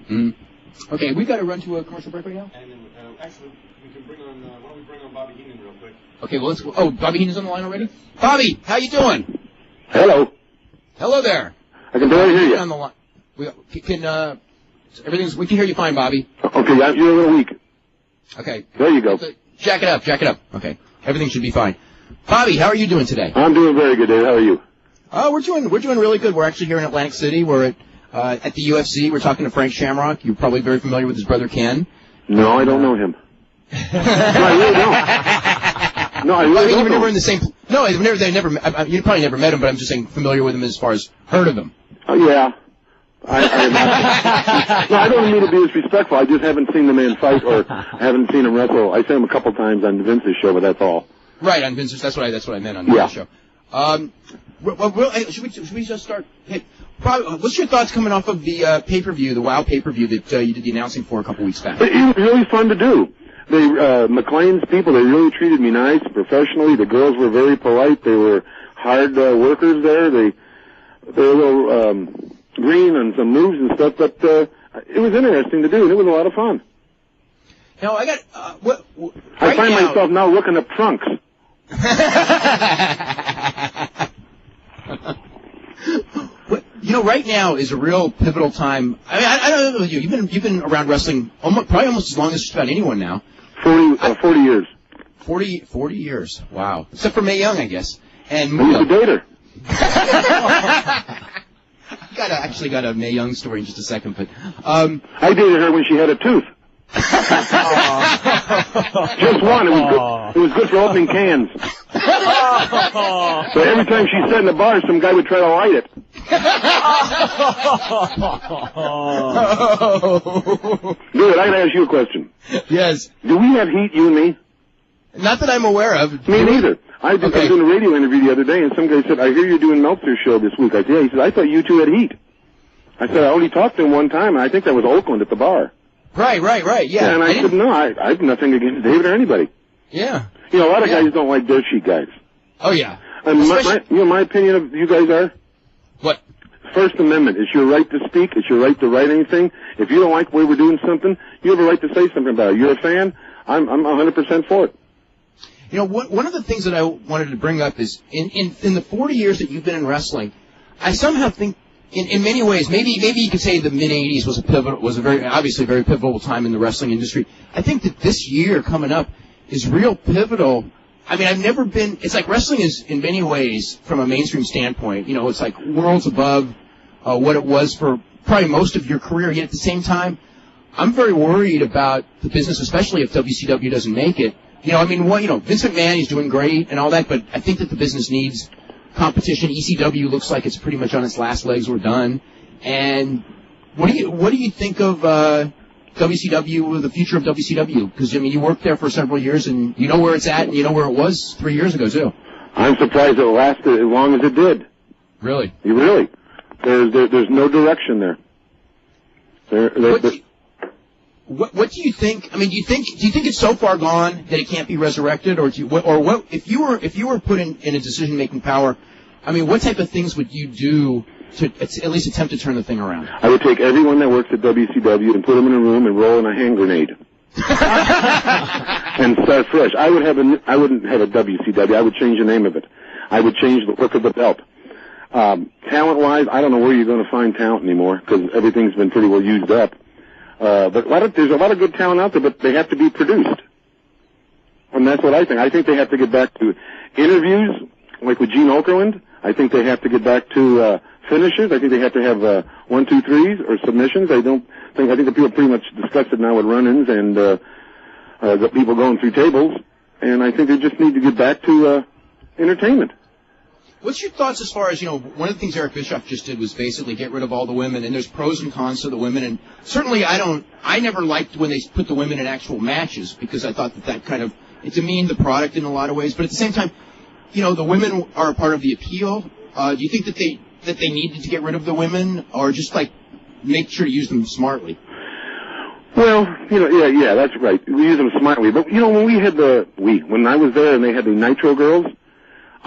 Mm-hmm. Okay, we've got to run to a commercial break right now. And actually, we can why don't we bring on Bobby Heenan real quick? Okay, well, let's go. Oh, Bobby Heenan's on the line already? Bobby, how you doing? Hello. Hello there. I can barely hear you. On the line. We can hear you fine, Bobby. Okay, you're a little weak. Okay. There you go. Jack it up. Okay. Everything should be fine. Bobby, how are you doing today? I'm doing very good, Dave. How are you? Oh, we're doing really good. We're actually here in Atlantic City. We're at the UFC. We're talking to Frank Shamrock. You're probably very familiar with his brother Ken. No, I don't know him. No, I really don't. No, I really don't. Never in the same. No, they never. You probably never met him, but I'm just saying familiar with him as far as heard of him. Oh yeah. I don't mean to be disrespectful. I just haven't seen the man fight or haven't seen him wrestle. I saw him a couple times on Vince's show, but that's all. Right, on Vince's. That's what I meant on Vince's show. Should we just start? Hey, what's your thoughts coming off of the pay-per-view, the WoW pay-per-view that you did the announcing for a couple weeks back? It was really fun to do. McLean's people, they really treated me nice, professionally. The girls were very polite. They were hard workers there. They were a little green on some moves and stuff, but it was interesting to do, and it was a lot of fun. Now, I got I find myself now looking up trunks. Right now is a real pivotal time. I mean, I don't know about you. You've been around wrestling probably almost as long as just about anyone now. 40 years. 40 years. Wow. Except for Mae Young, I guess. And I used to date her. I actually got a Mae Young story in just a second, but I dated her when she had a tooth. Just one. It was good for opening cans. So every time she sat in the bar, some guy would try to light it. Dude, I gotta ask you a question. Yes. Do we have heat, you and me? Not that I'm aware of. Me neither. I was doing a radio interview the other day, and some guy said, I hear you're doing Meltzer's show this week. I said, yeah. He said, I thought you two had heat. I said, I only talked to him one time, and I think that was Oakland at the bar. Right, yeah. And I said, no, I have nothing against David or anybody. Yeah. A lot of guys don't like dirt sheet guys. Oh, yeah. And my opinion of you guys are? What? First Amendment. It's your right to speak. It's your right to write anything. If you don't like the way we're doing something, you have a right to say something about it. You're a fan. I'm 100% for it. One of the things that I wanted to bring up is in the 40 years that you've been in wrestling, I somehow think in many ways, maybe you could say the mid-'80s was a very obviously very pivotal time in the wrestling industry. I think that this year coming up is real pivotal. I mean, I've never been. It's like wrestling is in many ways, from a mainstream standpoint, it's like worlds above what it was for probably most of your career. Yet at the same time, I'm very worried about the business, especially if WCW doesn't make it. Vince McMahon is doing great and all that, but I think that the business needs competition. ECW looks like it's pretty much on its last legs. We're done. And what do you think of WCW, the future of WCW? Because you worked there for several years, and you know where it's at, and you know where it was 3 years ago too. I'm surprised it lasted as long as it did. Really? Really? There's no direction there. What do you think? I mean, do you think it's so far gone that it can't be resurrected, or what? If you were put in a decision-making power, I mean, what type of things would you do to at least attempt to turn the thing around? I would take everyone that works at WCW and put them in a room and roll in a hand grenade and start fresh. I wouldn't have a WCW. I would change the name of it. I would change the look of the belt. Talent-wise, I don't know where you're going to find talent anymore because everything's been pretty well used up. But there's a lot of good talent out there, but they have to be produced. And that's what I think. I think they have to get back to interviews, like with Gene Okerlund. I think they have to get back to finishers. I think they have to have 1, 2, 3s or submissions. I think the people pretty much discussed it now with run-ins and the people going through tables. And I think they just need to get back to entertainment. What's your thoughts as far as, one of the things Eric Bischoff just did was basically get rid of all the women, and there's pros and cons to the women, and certainly I never liked when they put the women in actual matches because I thought that kind of, it demeaned the product in a lot of ways, but at the same time, the women are a part of the appeal. Do you think that they needed to get rid of the women, or just make sure to use them smartly? Well, yeah, that's right. We use them smartly, but when I was there and they had the Nitro girls,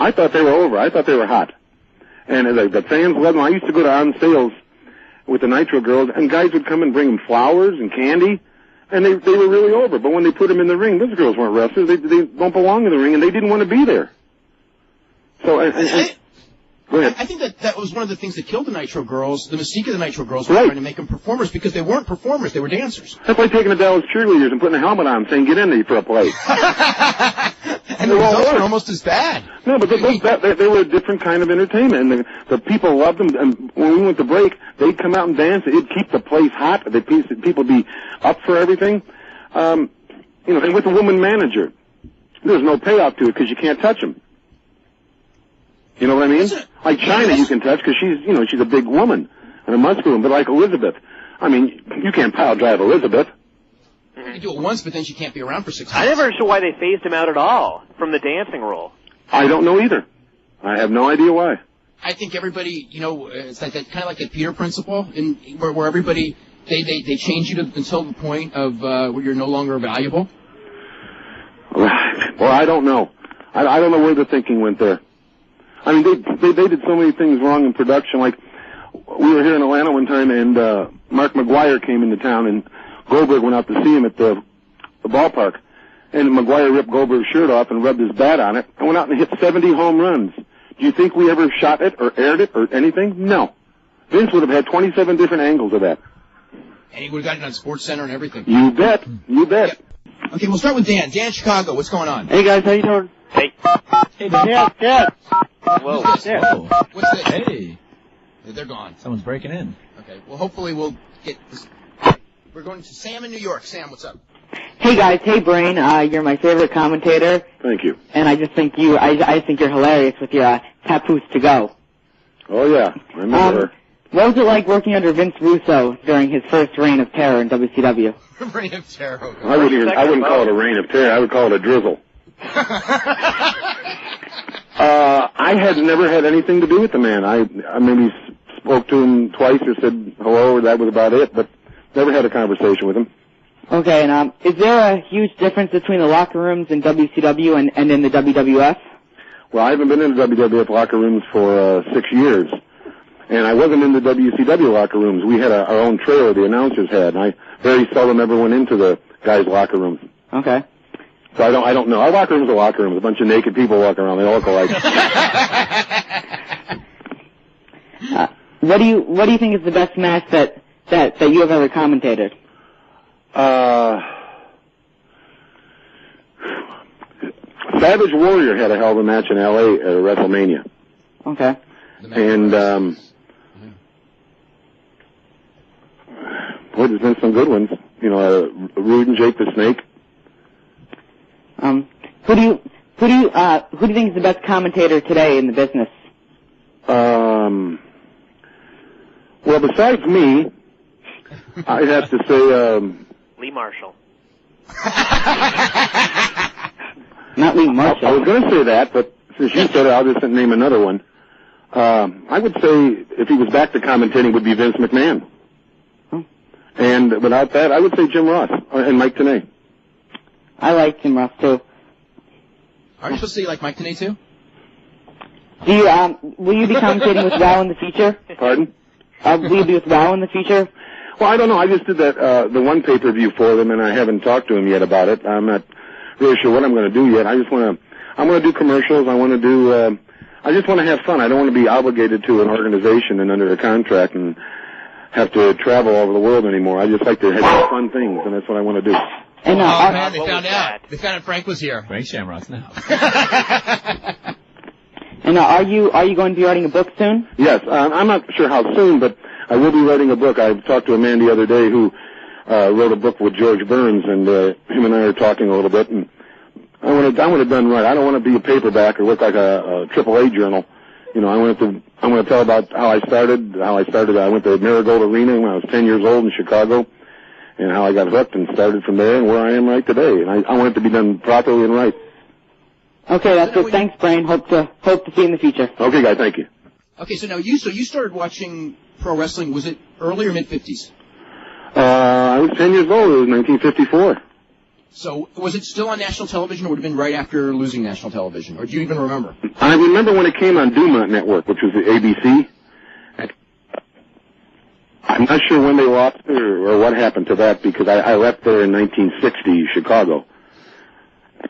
I thought they were over. I thought they were hot. And the fans loved them. I used to go to on sales with the Nitro girls, and guys would come and bring them flowers and candy, and they were really over. But when they put them in the ring, those girls weren't wrestlers. They don't belong in the ring, and they didn't want to be there. So, go ahead. I think that was one of the things that killed the Nitro girls. The mystique of the Nitro girls was trying to make them performers because they weren't performers. They were dancers. That's like taking the Dallas cheerleaders and putting a helmet on saying, get in there for a play. And the results were almost as bad. No, but they were a different kind of entertainment, and the people loved them. And when we went to break, they'd come out and dance. It'd keep the place hot. People would be up for everything. And with the woman manager, there's no payoff to it because you can't touch them. You know what I mean? Like China, you can touch because she's a big woman and a muscular. But like Elizabeth, I mean, you can't pile drive Elizabeth. You do it once, but then she can't be around for 6 months. I never understood why they phased him out at all from the dancing rule. I don't know either. I have no idea why. I think everybody, it's like that kind of like the Peter principle, where everybody they change you until the point of where you're no longer valuable. Well, I don't know. I don't know where the thinking went there. I mean, they did so many things wrong in production. Like we were here in Atlanta one time, and Mark McGuire came into town, and Goldberg went out to see him at the ballpark, and McGuire ripped Goldberg's shirt off and rubbed his bat on it and went out and hit 70 home runs. Do you think we ever shot it or aired it or anything? No. Vince would have had 27 different angles of that. And he would have gotten it on SportsCenter and everything. You bet. You bet. Yep. Okay, we'll start with Dan. Dan, Chicago. What's going on? Hey, guys. How you doing? Hey. Hey, Dan. Dad. Whoa. What's this? Whoa. What's this? Hey. They're gone. Someone's breaking in. Okay. Well, hopefully we'll get this. We're going to Sam in New York. Sam, what's up? Hey guys, hey Brain, you're my favorite commentator. Thank you. And I just think I think you're hilarious with your Papoose to go. Oh yeah, I remember her. What was it like working under Vince Russo during his first reign of terror in WCW? Reign of terror. I wouldn't call it a reign of terror. I would call it a drizzle. I had never had anything to do with the man. I maybe spoke to him twice or said hello, or that was about it, but never had a conversation with him. Okay, and is there a huge difference between the locker rooms in WCW and in the WWF? Well, I haven't been in the WWF locker rooms for 6 years, and I wasn't in the WCW locker rooms. We had our own trailer the announcers had, and I very seldom ever went into the guys' locker rooms. Okay. So I don't know. Our locker rooms are locker rooms. A bunch of naked people walking around. They all look alike. What do you think is the best match that you have ever commentated? Savage Warrior had a hell of a match in L.A. at WrestleMania. Okay. And boy, there's been some good ones. You know, Rude and Jake the Snake. Who do you think is the best commentator today in the business? Well, besides me, I'd have to say Lee Marshall. Not Lee Marshall. I was going to say that, but since you said it, I'll just name another one. I would say if he was back to commentating, would be Vince McMahon. Hmm. And without that, I would say Jim Ross and Mike Tenay. I like Jim Ross too. Aren't you supposed to say you like Mike Tenay too? Do you will you be commentating with WOW in the future? Pardon? Will you be with WOW in the future? Well, I don't know. I just did that the one pay-per-view for them, and I haven't talked to him yet about it. I'm not really sure what I'm going to do yet. I just want to do commercials. I want to do. I just want to have fun. I don't want to be obligated to an organization and under a contract and have to travel all over the world anymore. I just like to have fun things, and that's what I want to do. And man, they found out. They found out Frank was here. Frank Shamrock's now. And are you going to be writing a book soon? Yes, I'm not sure how soon, but I will be writing a book. I talked to a man the other day who wrote a book with George Burns, and him and I are talking a little bit. And I want it done right. I don't want to be a paperback or look like a AAA journal. You know, I want to tell about how I started. I went to Marigold Arena when I was 10 years old in Chicago, and how I got hooked and started from there, and where I am right today. And I want it to be done properly and right. Okay, that's it. Thanks, Brian. Hope to see you in the future. Okay, guys. Thank you. Okay, so now you started watching pro wrestling. Was it early or mid-50s? I was 10 years old. It was 1954. So was it still on national television, or would it have been right after losing national television? Or do you even remember? I remember when it came on Dumont Network, which was the ABC. I'm not sure when they lost it or what happened to that, because I left there in 1960, Chicago.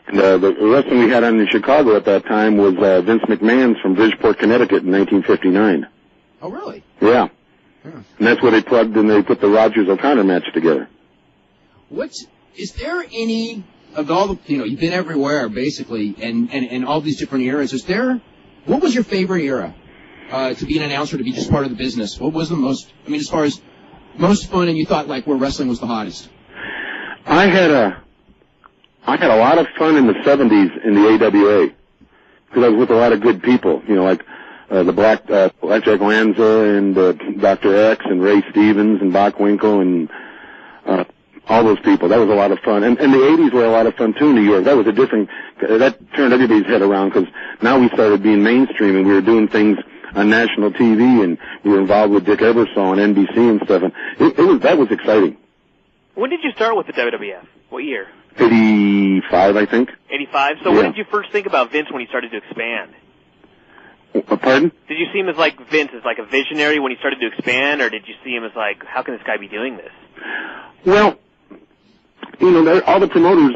And the wrestling we had on in Chicago at that time was Vince McMahon's from Bridgeport, Connecticut in 1959. Oh, really? Yeah. And that's where they plugged and they put the Rogers-O'Connor match together. Is there any, of all the, you've been everywhere, basically, and all these different eras, what was your favorite era? To be an announcer, to be just part of the business? What was the most, as far as most fun, and you thought, like, where wrestling was the hottest? I had a lot of fun in the 70s in the AWA, because I was with a lot of good people, like the Blackjack Lanza and Dr. X and Ray Stevens and Bockwinkel and all those people. That was a lot of fun. And the 80s were a lot of fun, too, in New York. That turned everybody's head around, because now we started being mainstream, and we were doing things on national TV, and we were involved with Dick Ebersol on NBC and stuff, and that was exciting. When did you start with the WWF? What year? 85, I think. 85? So When did you first think about Vince when he started to expand? Pardon? Did you see him as like Vince, as like a visionary when he started to expand, or did you see him as like, how can this guy be doing this? Well, all the promoters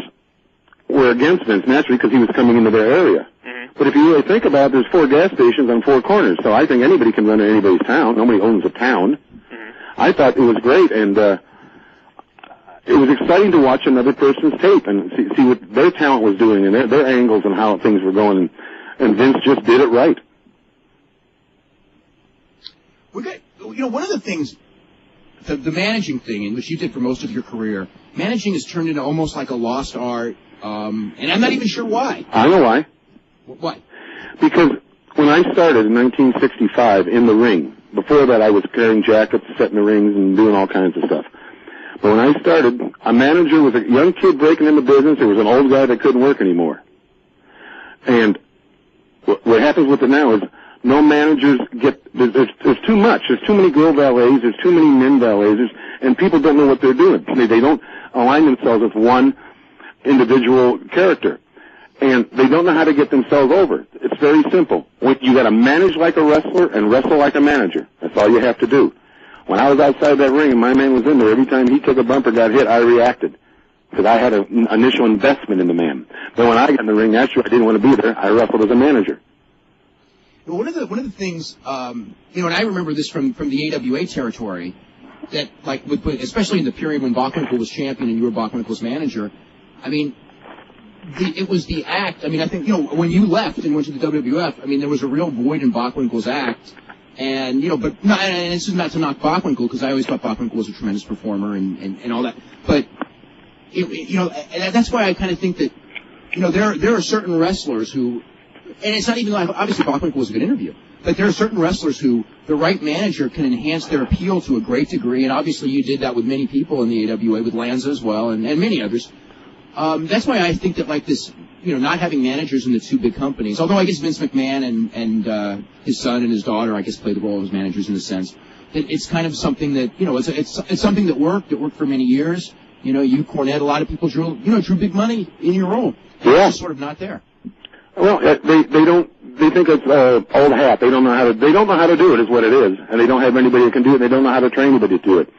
were against Vince, naturally, because he was coming into their area. Mm-hmm. But if you really think about it, there's 4 gas stations on 4 corners, so I think anybody can run anybody's town. Nobody owns a town. Mm-hmm. I thought it was great, and it was exciting to watch another person's tape and see what their talent was doing and their angles and how things were going, and Vince just did it right. One of the things, the managing thing, in which you did for most of your career, managing has turned into almost like a lost art, and I'm not even sure why. I know why. Why? Because when I started in 1965 in the ring, before that I was carrying jackets, setting the rings, and doing all kinds of stuff. But when I started, a manager was a young kid breaking in the business. There was an old guy that couldn't work anymore. And what happens with it now is no managers there's too much. There's too many girl valets. There's too many men valets. And people don't know what they're doing. They don't align themselves with one individual character. And they don't know how to get themselves over. It's very simple. You got to manage like a wrestler and wrestle like a manager. That's all you have to do. When I was outside that ring and my man was in there, every time he took a bump or got hit, I reacted, because I had an initial investment in the man. But when I got in the ring, naturally, I didn't want to be there. I wrestled as a manager. one of the things, and I remember this from the AWA territory, that like especially in the period when Bockwinkel was champion and you were Bockwinkel's manager. I mean, it was the act. I mean, I think when you left and went to the WWF, I mean, there was a real void in Bockwinkel's act, and but not, and this is not to knock Bockwinkel because I always thought Bockwinkel was a tremendous performer and all that, but and that's why I kind of think that there are certain wrestlers who. And it's not even like, obviously Bockwinkel was a good interview, but there are certain wrestlers who the right manager can enhance their appeal to a great degree, and obviously you did that with many people in the AWA, with Lanza as well, and many others. That's why I think that like this, not having managers in the two big companies, although I guess Vince McMahon and his son and his daughter, I guess, play the role as managers in a sense, that it's kind of something that, it's something that worked. It worked for many years. You, Cornette, a lot of people drew big money in your role. Yeah. It's just sort of not there. Well, they think it's old hat. They don't know how to do it is what it is, and they don't have anybody that can do it. They don't know how to train anybody to do it.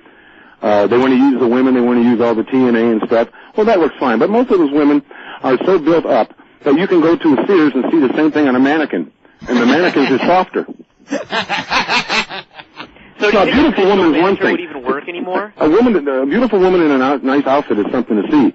They want to use the women. They want to use all the TNA and stuff. Well, that works fine, but most of those women are so built up that you can go to a Sears and see the same thing on a mannequin, and the mannequins are softer. So do you a beautiful woman is one thing. Would even work anymore? A beautiful woman in a nice outfit is something to see.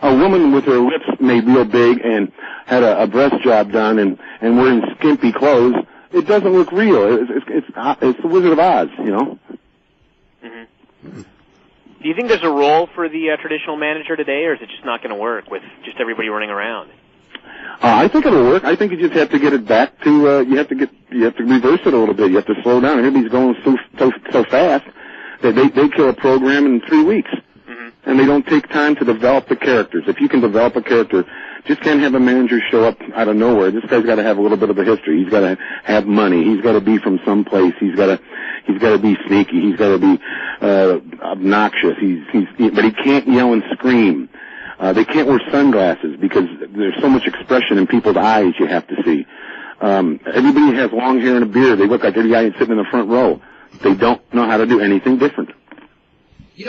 A woman with her lips made real big and had a breast job done and wearing skimpy clothes, it doesn't look real. It's the Wizard of Oz, Mm-hmm. Do you think there's a role for the traditional manager today, or is it just not going to work with just everybody running around? I think it'll work. I think you just have to get it back to. You have to reverse it a little bit. You have to slow down. Everybody's going so fast that they kill a program in 3 weeks. And they don't take time to develop the characters. If you can develop a character, just can't have a manager show up out of nowhere. This guy's got to have a little bit of a history. He's got to have money. He's got to be from someplace. He's got to be sneaky. He's got to be obnoxious. But he can't yell and scream. They can't wear sunglasses because there's so much expression in people's eyes you have to see. Everybody has long hair and a beard. They look like every guy sitting in the front row. They don't know how to do anything different. We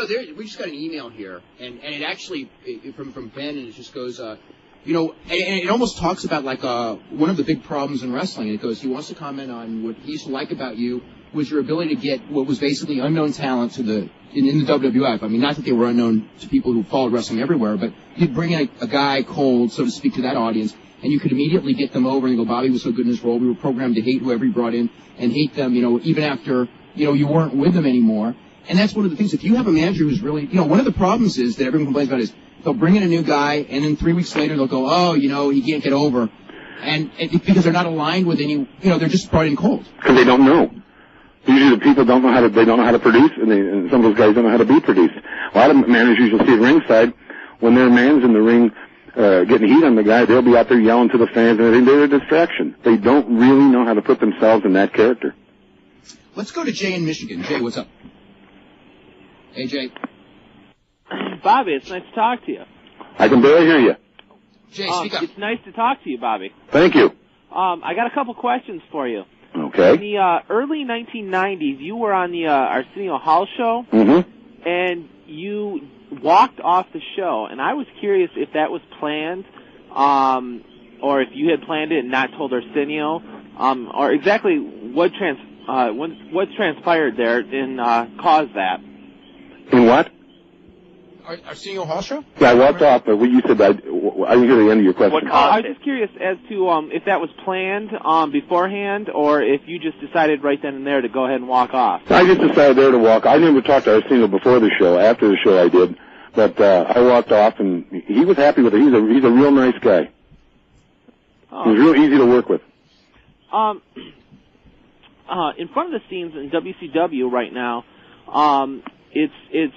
just got an email here, and it actually, from Ben, and it just goes, and it almost talks about like one of the big problems in wrestling, and it goes, he wants to comment on what he used to like about you was your ability to get what was basically unknown talent in the WWF. I mean, not that they were unknown to people who followed wrestling everywhere, but you'd bring in a guy cold, so to speak, to that audience, and you could immediately get them over and go, Bobby was so good in his role, we were programmed to hate whoever he brought in, and hate them, even after, you weren't with them anymore. And that's one of the things, if you have a manager who's really, one of the problems is that everyone complains about is they'll bring in a new guy, and then 3 weeks later they'll go, he can't get over. And because they're not aligned with any, they're just brought in cold. Because they don't know. Usually the people don't know how to produce, and some of those guys don't know how to be produced. A lot of managers you'll see at ringside, when their man's in the ring, getting heat on the guy, they'll be out there yelling to the fans and everything. They're a distraction. They don't really know how to put themselves in that character. Let's go to Jay in Michigan. Jay, what's up? Hey, Jay. Bobby, it's nice to talk to you. I can barely hear you. Jay, speak up. It's nice to talk to you, Bobby. Thank you. I got a couple questions for you. Okay. In the early 1990s, you were on the Arsenio Hall show, and you walked off the show, and I was curious if that was planned, or if you had planned it and not told Arsenio, or exactly what transpired there and caused that. In what? Arsenio Hall show? Yeah, I walked off, but what you said, I didn't hear the end of your question. I was just curious as to if that was planned beforehand, or if you just decided right then and there to go ahead and walk off. I just decided there to walk. I never talked to Arsenio before the show. After the show I did. But I walked off, and he was happy with it. He's a real nice guy. He was real easy to work with. In front of the scenes in WCW right now, it's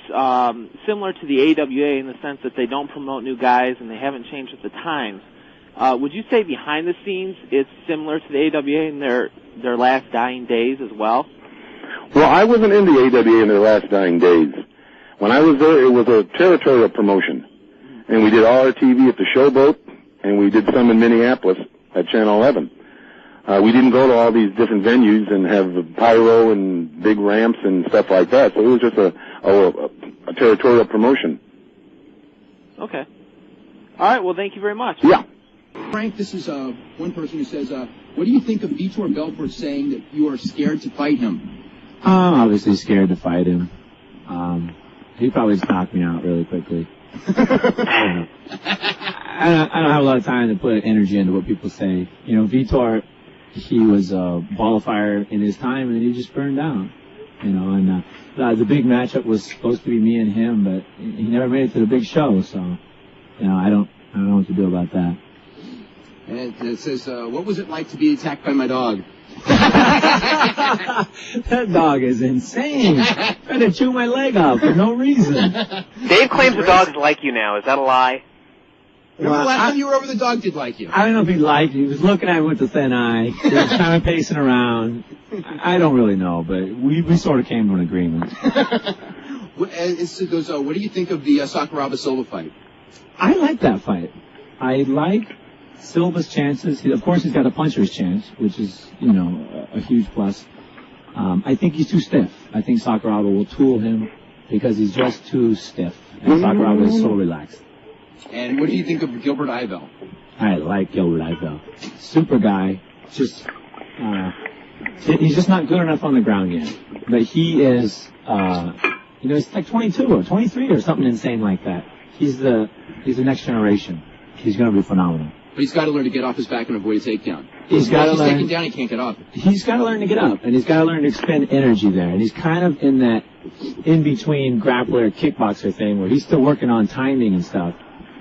similar to the AWA in the sense that they don't promote new guys and they haven't changed with the times. Would you say behind the scenes it's similar to the AWA in their last dying days as well? Well, I wasn't in the AWA in their last dying days. When I was there, it was a territorial promotion. And we did all our TV at the Showboat, and we did some in Minneapolis at Channel 11. We didn't go to all these different venues and have pyro and big ramps and stuff like that. So it was just a territorial promotion. Okay. All right. Well, thank you very much. Yeah. Frank, this is one person who says, What do you think of Vitor Belfort saying that you are scared to fight him? I'm obviously scared to fight him. He probably just knocked me out really quickly. I don't have a lot of time to put energy into what people say. You know, Vitor, he was a ball of fire in his time, and then he just burned down. You know, and the big matchup was supposed to be me and him, but he never made it to the big show. So, you know, I don't know what to do about that. And it says, what was it like to be attacked by my dog? That dog is insane. Trying to chew my leg off for no reason. Dave claims the dog's like you now. Is that a lie? Remember the last time you were over, the dog did like you. I don't know if he liked me. He was looking at me with a thin eye. He was kind of pacing around. I don't really know, but we sort of came to an agreement. It goes, what do you think of the Sakuraba Silva fight? I like that fight. I like Silva's chances. Of course, he's got a puncher's chance, which is, you know, a huge plus. I think he's too stiff. I think Sakuraba will tool him because he's just too stiff. And Sakuraba is so relaxed. And what do you think of Gilbert Ivel? I like Gilbert Ivel. Super guy. Just, he's just not good enough on the ground yet. But he is, you know, he's like 22 or 23 or something insane like that. He's the next generation. He's going to be phenomenal. But he's got to learn to get off his back and avoid a takedown. He's got to learn. He's taken down, he can't get off. He's got to learn to get up, and he's got to learn to expend energy there. And he's kind of in that in-between grappler, kickboxer thing where he's still working on timing and stuff.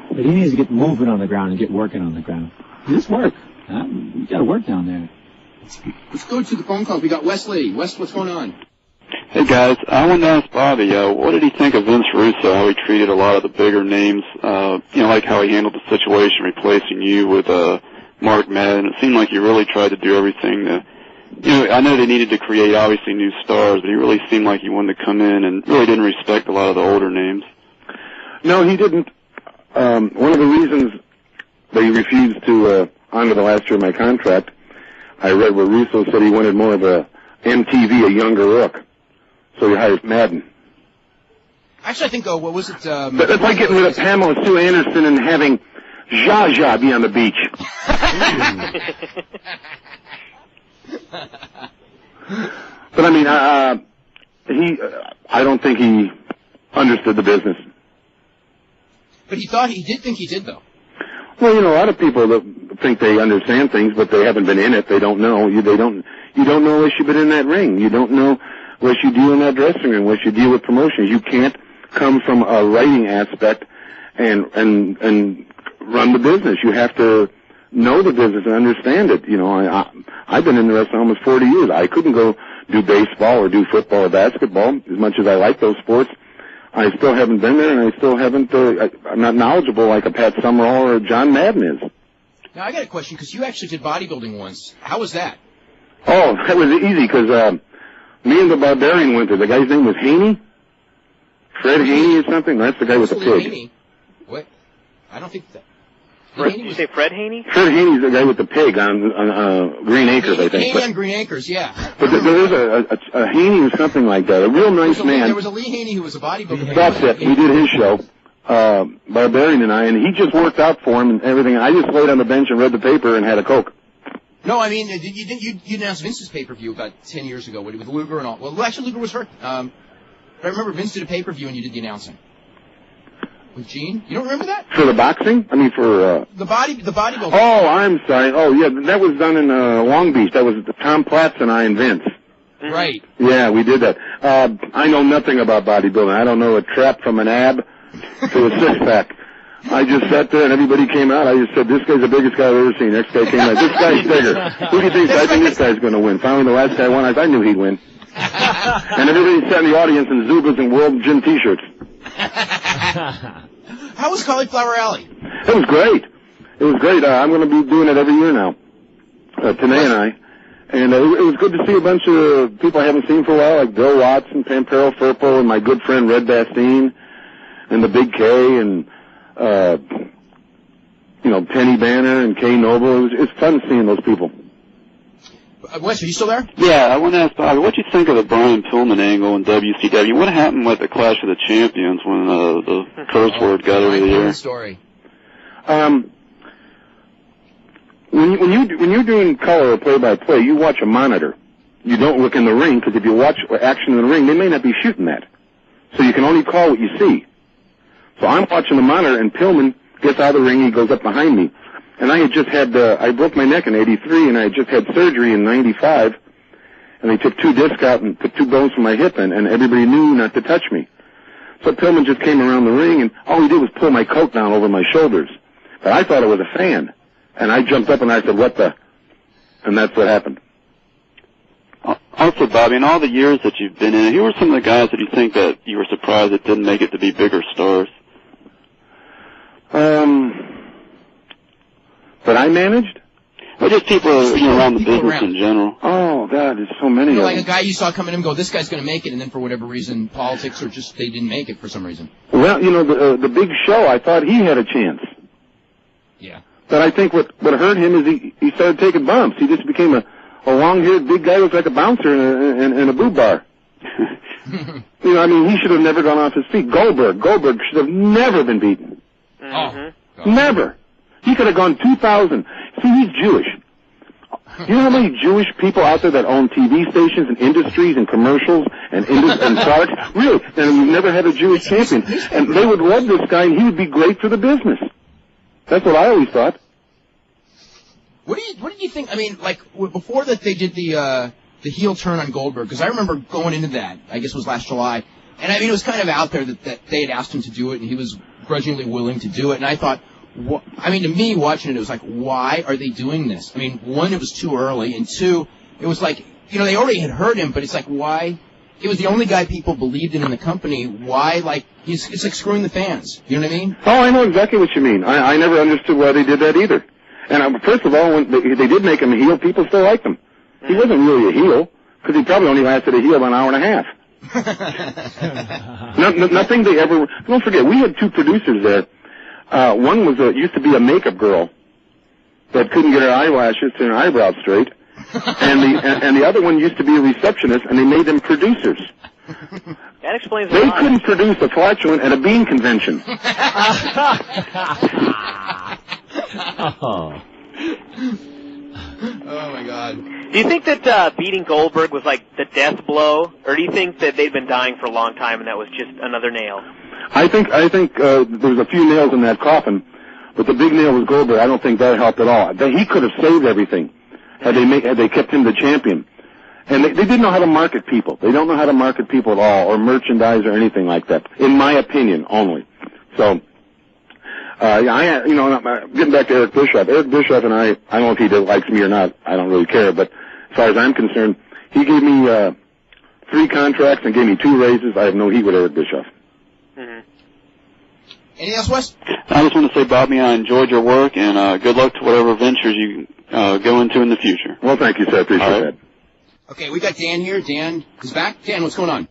But he needs to get moving on the ground and get working on the ground. Just work. You got to work down there. Let's go to the phone calls. We got Wesley. Wes, what's going on? Hey guys, I wanted to ask Bobby, what did he think of Vince Russo, how he treated a lot of the bigger names, you know, like how he handled the situation replacing you with Mark Madden. It seemed like he really tried to do everything to, you know, I know they needed to create obviously new stars, but he really seemed like he wanted to come in and really didn't respect a lot of the older names. No, he didn't. One of the reasons that he refused to honor the last year of my contract, I read where Russo said he wanted more of a MTV, a younger look. So he hired Madden. Actually, I think, what was it? But it's like getting rid of Pamela Sue Anderson and having Zsa Zsa be on the beach. But I mean, I don't think he understood the business. But he did think he did, though. Well, you know, a lot of people that think they understand things, but they haven't been in it. They don't know. You don't know unless you've been in that ring. You don't know unless you deal in that dressing room, unless you deal with promotions. You can't come from a writing aspect and run the business. You have to know the business and understand it. You know, I've been in the wrestling almost 40 years. I couldn't go do baseball or do football or basketball as much as I like those sports. I still haven't been there, and I still haven't. I'm not knowledgeable like a Pat Summerall or a John Madden is. Now I got a question because you actually did bodybuilding once. How was that? Oh, that was easy because me and the Barbarian went there. The guy's name was Heenan. Fred Heenan or something. That's the guy with the pig. Haney. What? I don't think that. Did you say Fred Haney? Fred Haney's the guy with the pig on Green Acres, I think. Haney on Green Acres, yeah. But there was a Haney or something like that. A real nice man. There was a Lee Haney who was a bodybuilder. That's it. We did his show, Barbarian and I, and he just worked out for him and everything. I just laid on the bench and read the paper and had a Coke. No, I mean, you announced Vince's pay-per-view about 10 years ago with Luger and all. Well, actually, Luger was hurt. But I remember Vince did a pay-per-view and you did the announcing. With Gene? You don't remember that? For the boxing? I mean, for the bodybuilding. Oh, I'm sorry. Oh, yeah, that was done in Long Beach. That was Tom Platz and I and Vince. Right. Yeah, we did that. I know nothing about bodybuilding. I don't know a trap from an ab to a six-pack. I just sat there and everybody came out. I just said, this guy's the biggest guy I've ever seen. Next guy came out. This guy's bigger. Who do you think? I think this guy's going to win. Finally, the last guy won. I knew he'd win. And everybody sat in the audience in Zubas and World Gym T-shirts. How was Cauliflower Alley? It was great. It was great. I'm going to be doing it every year now. Tanae and I. And it was good to see a bunch of people I haven't seen for a while, like Bill Watts and Pampero Firpo and my good friend Red Bastine and the Big K and, Penny Banner and Kay Noble. It was fun seeing those people. Wes, are you still there? Yeah, I want to ask Bobby, what do you think of the Brian Pillman angle in WCW? What happened with the Clash of the Champions when the curse word got over the air? Story. Well, when you're doing color or play-by-play, you watch a monitor. You don't look in the ring, because if you watch action in the ring, they may not be shooting that. So you can only call what you see. So I'm watching the monitor, and Pillman gets out of the ring, he goes up behind me. And I had just had, I broke my neck in '83, and I had just had surgery in '95, and they took 2 discs out and put 2 bones from my hip, and everybody knew not to touch me. So Pillman just came around the ring, and all he did was pull my coat down over my shoulders. But I thought it was a fan. And I jumped up and I said, what the? And that's what happened. Also, Bobby, in all the years that you've been in, who were some of the guys that you think that you were surprised that didn't make it to be bigger stars? That I managed? Well, just people around the business in general. Oh, God, there's so many of them. Like a guy you saw coming in and go, this guy's going to make it, and then for whatever reason, politics or just they didn't make it for some reason. Well, the Big Show, I thought he had a chance. Yeah. But I think what hurt him is he started taking bumps. He just became a long-haired big guy who looked like a bouncer in a boob bar. He should have never gone off his feet. Goldberg should have never been beaten. Mm-hmm. Oh. Never. He could have gone 2,000. See, he's Jewish. You know how many Jewish people out there that own TV stations and industries and commercials and products? Really. And we've never had a Jewish champion. And they would love this guy, and he would be great for the business. That's what I always thought. What did you think? I mean, like before that they did the heel turn on Goldberg, because I remember going into that. I guess it was last July, and I mean it was kind of out there that they had asked him to do it, and he was grudgingly willing to do it. And I thought, to me watching it was like, why are they doing this? I mean, one, it was too early, and two, it was like they already had heard him, but it's like why? He was the only guy people believed in the company. Why, it's like screwing the fans. You know what I mean? Oh, I know exactly what you mean. I never understood why they did that either. And first of all, when they did make him a heel, people still liked him. He wasn't really a heel, because he probably only lasted a heel about an hour and a half. Nothing they ever... Don't forget, we had 2 producers there. One was used to be a makeup girl that couldn't get her eyelashes and her eyebrows straight. And the other one used to be a receptionist, and they made them producers. That explains They couldn't produce a flatulent at a bean convention. Oh my God. Do you think that beating Goldberg was like the death blow, or do you think that they'd been dying for a long time and that was just another nail? I think there was a few nails in that coffin, but the big nail was Goldberg. I don't think that helped at all. He could have saved everything had they kept him the champion. And they didn't know how to market people. They don't know how to market people at all, or merchandise or anything like that, in my opinion only. So, getting back to Eric Bischoff. Eric Bischoff and I don't know if he likes me or not. I don't really care. But as far as I'm concerned, he gave me 3 contracts and gave me 2 raises. I have no heat with Eric Bischoff. Mm-hmm. Anything else, Wes? I just want to say, Bobby, I enjoyed your work, and good luck to whatever ventures you go into in the future. Well, thank you, sir. I appreciate that. Okay, we got Dan here. Dan is back. Dan, what's going on?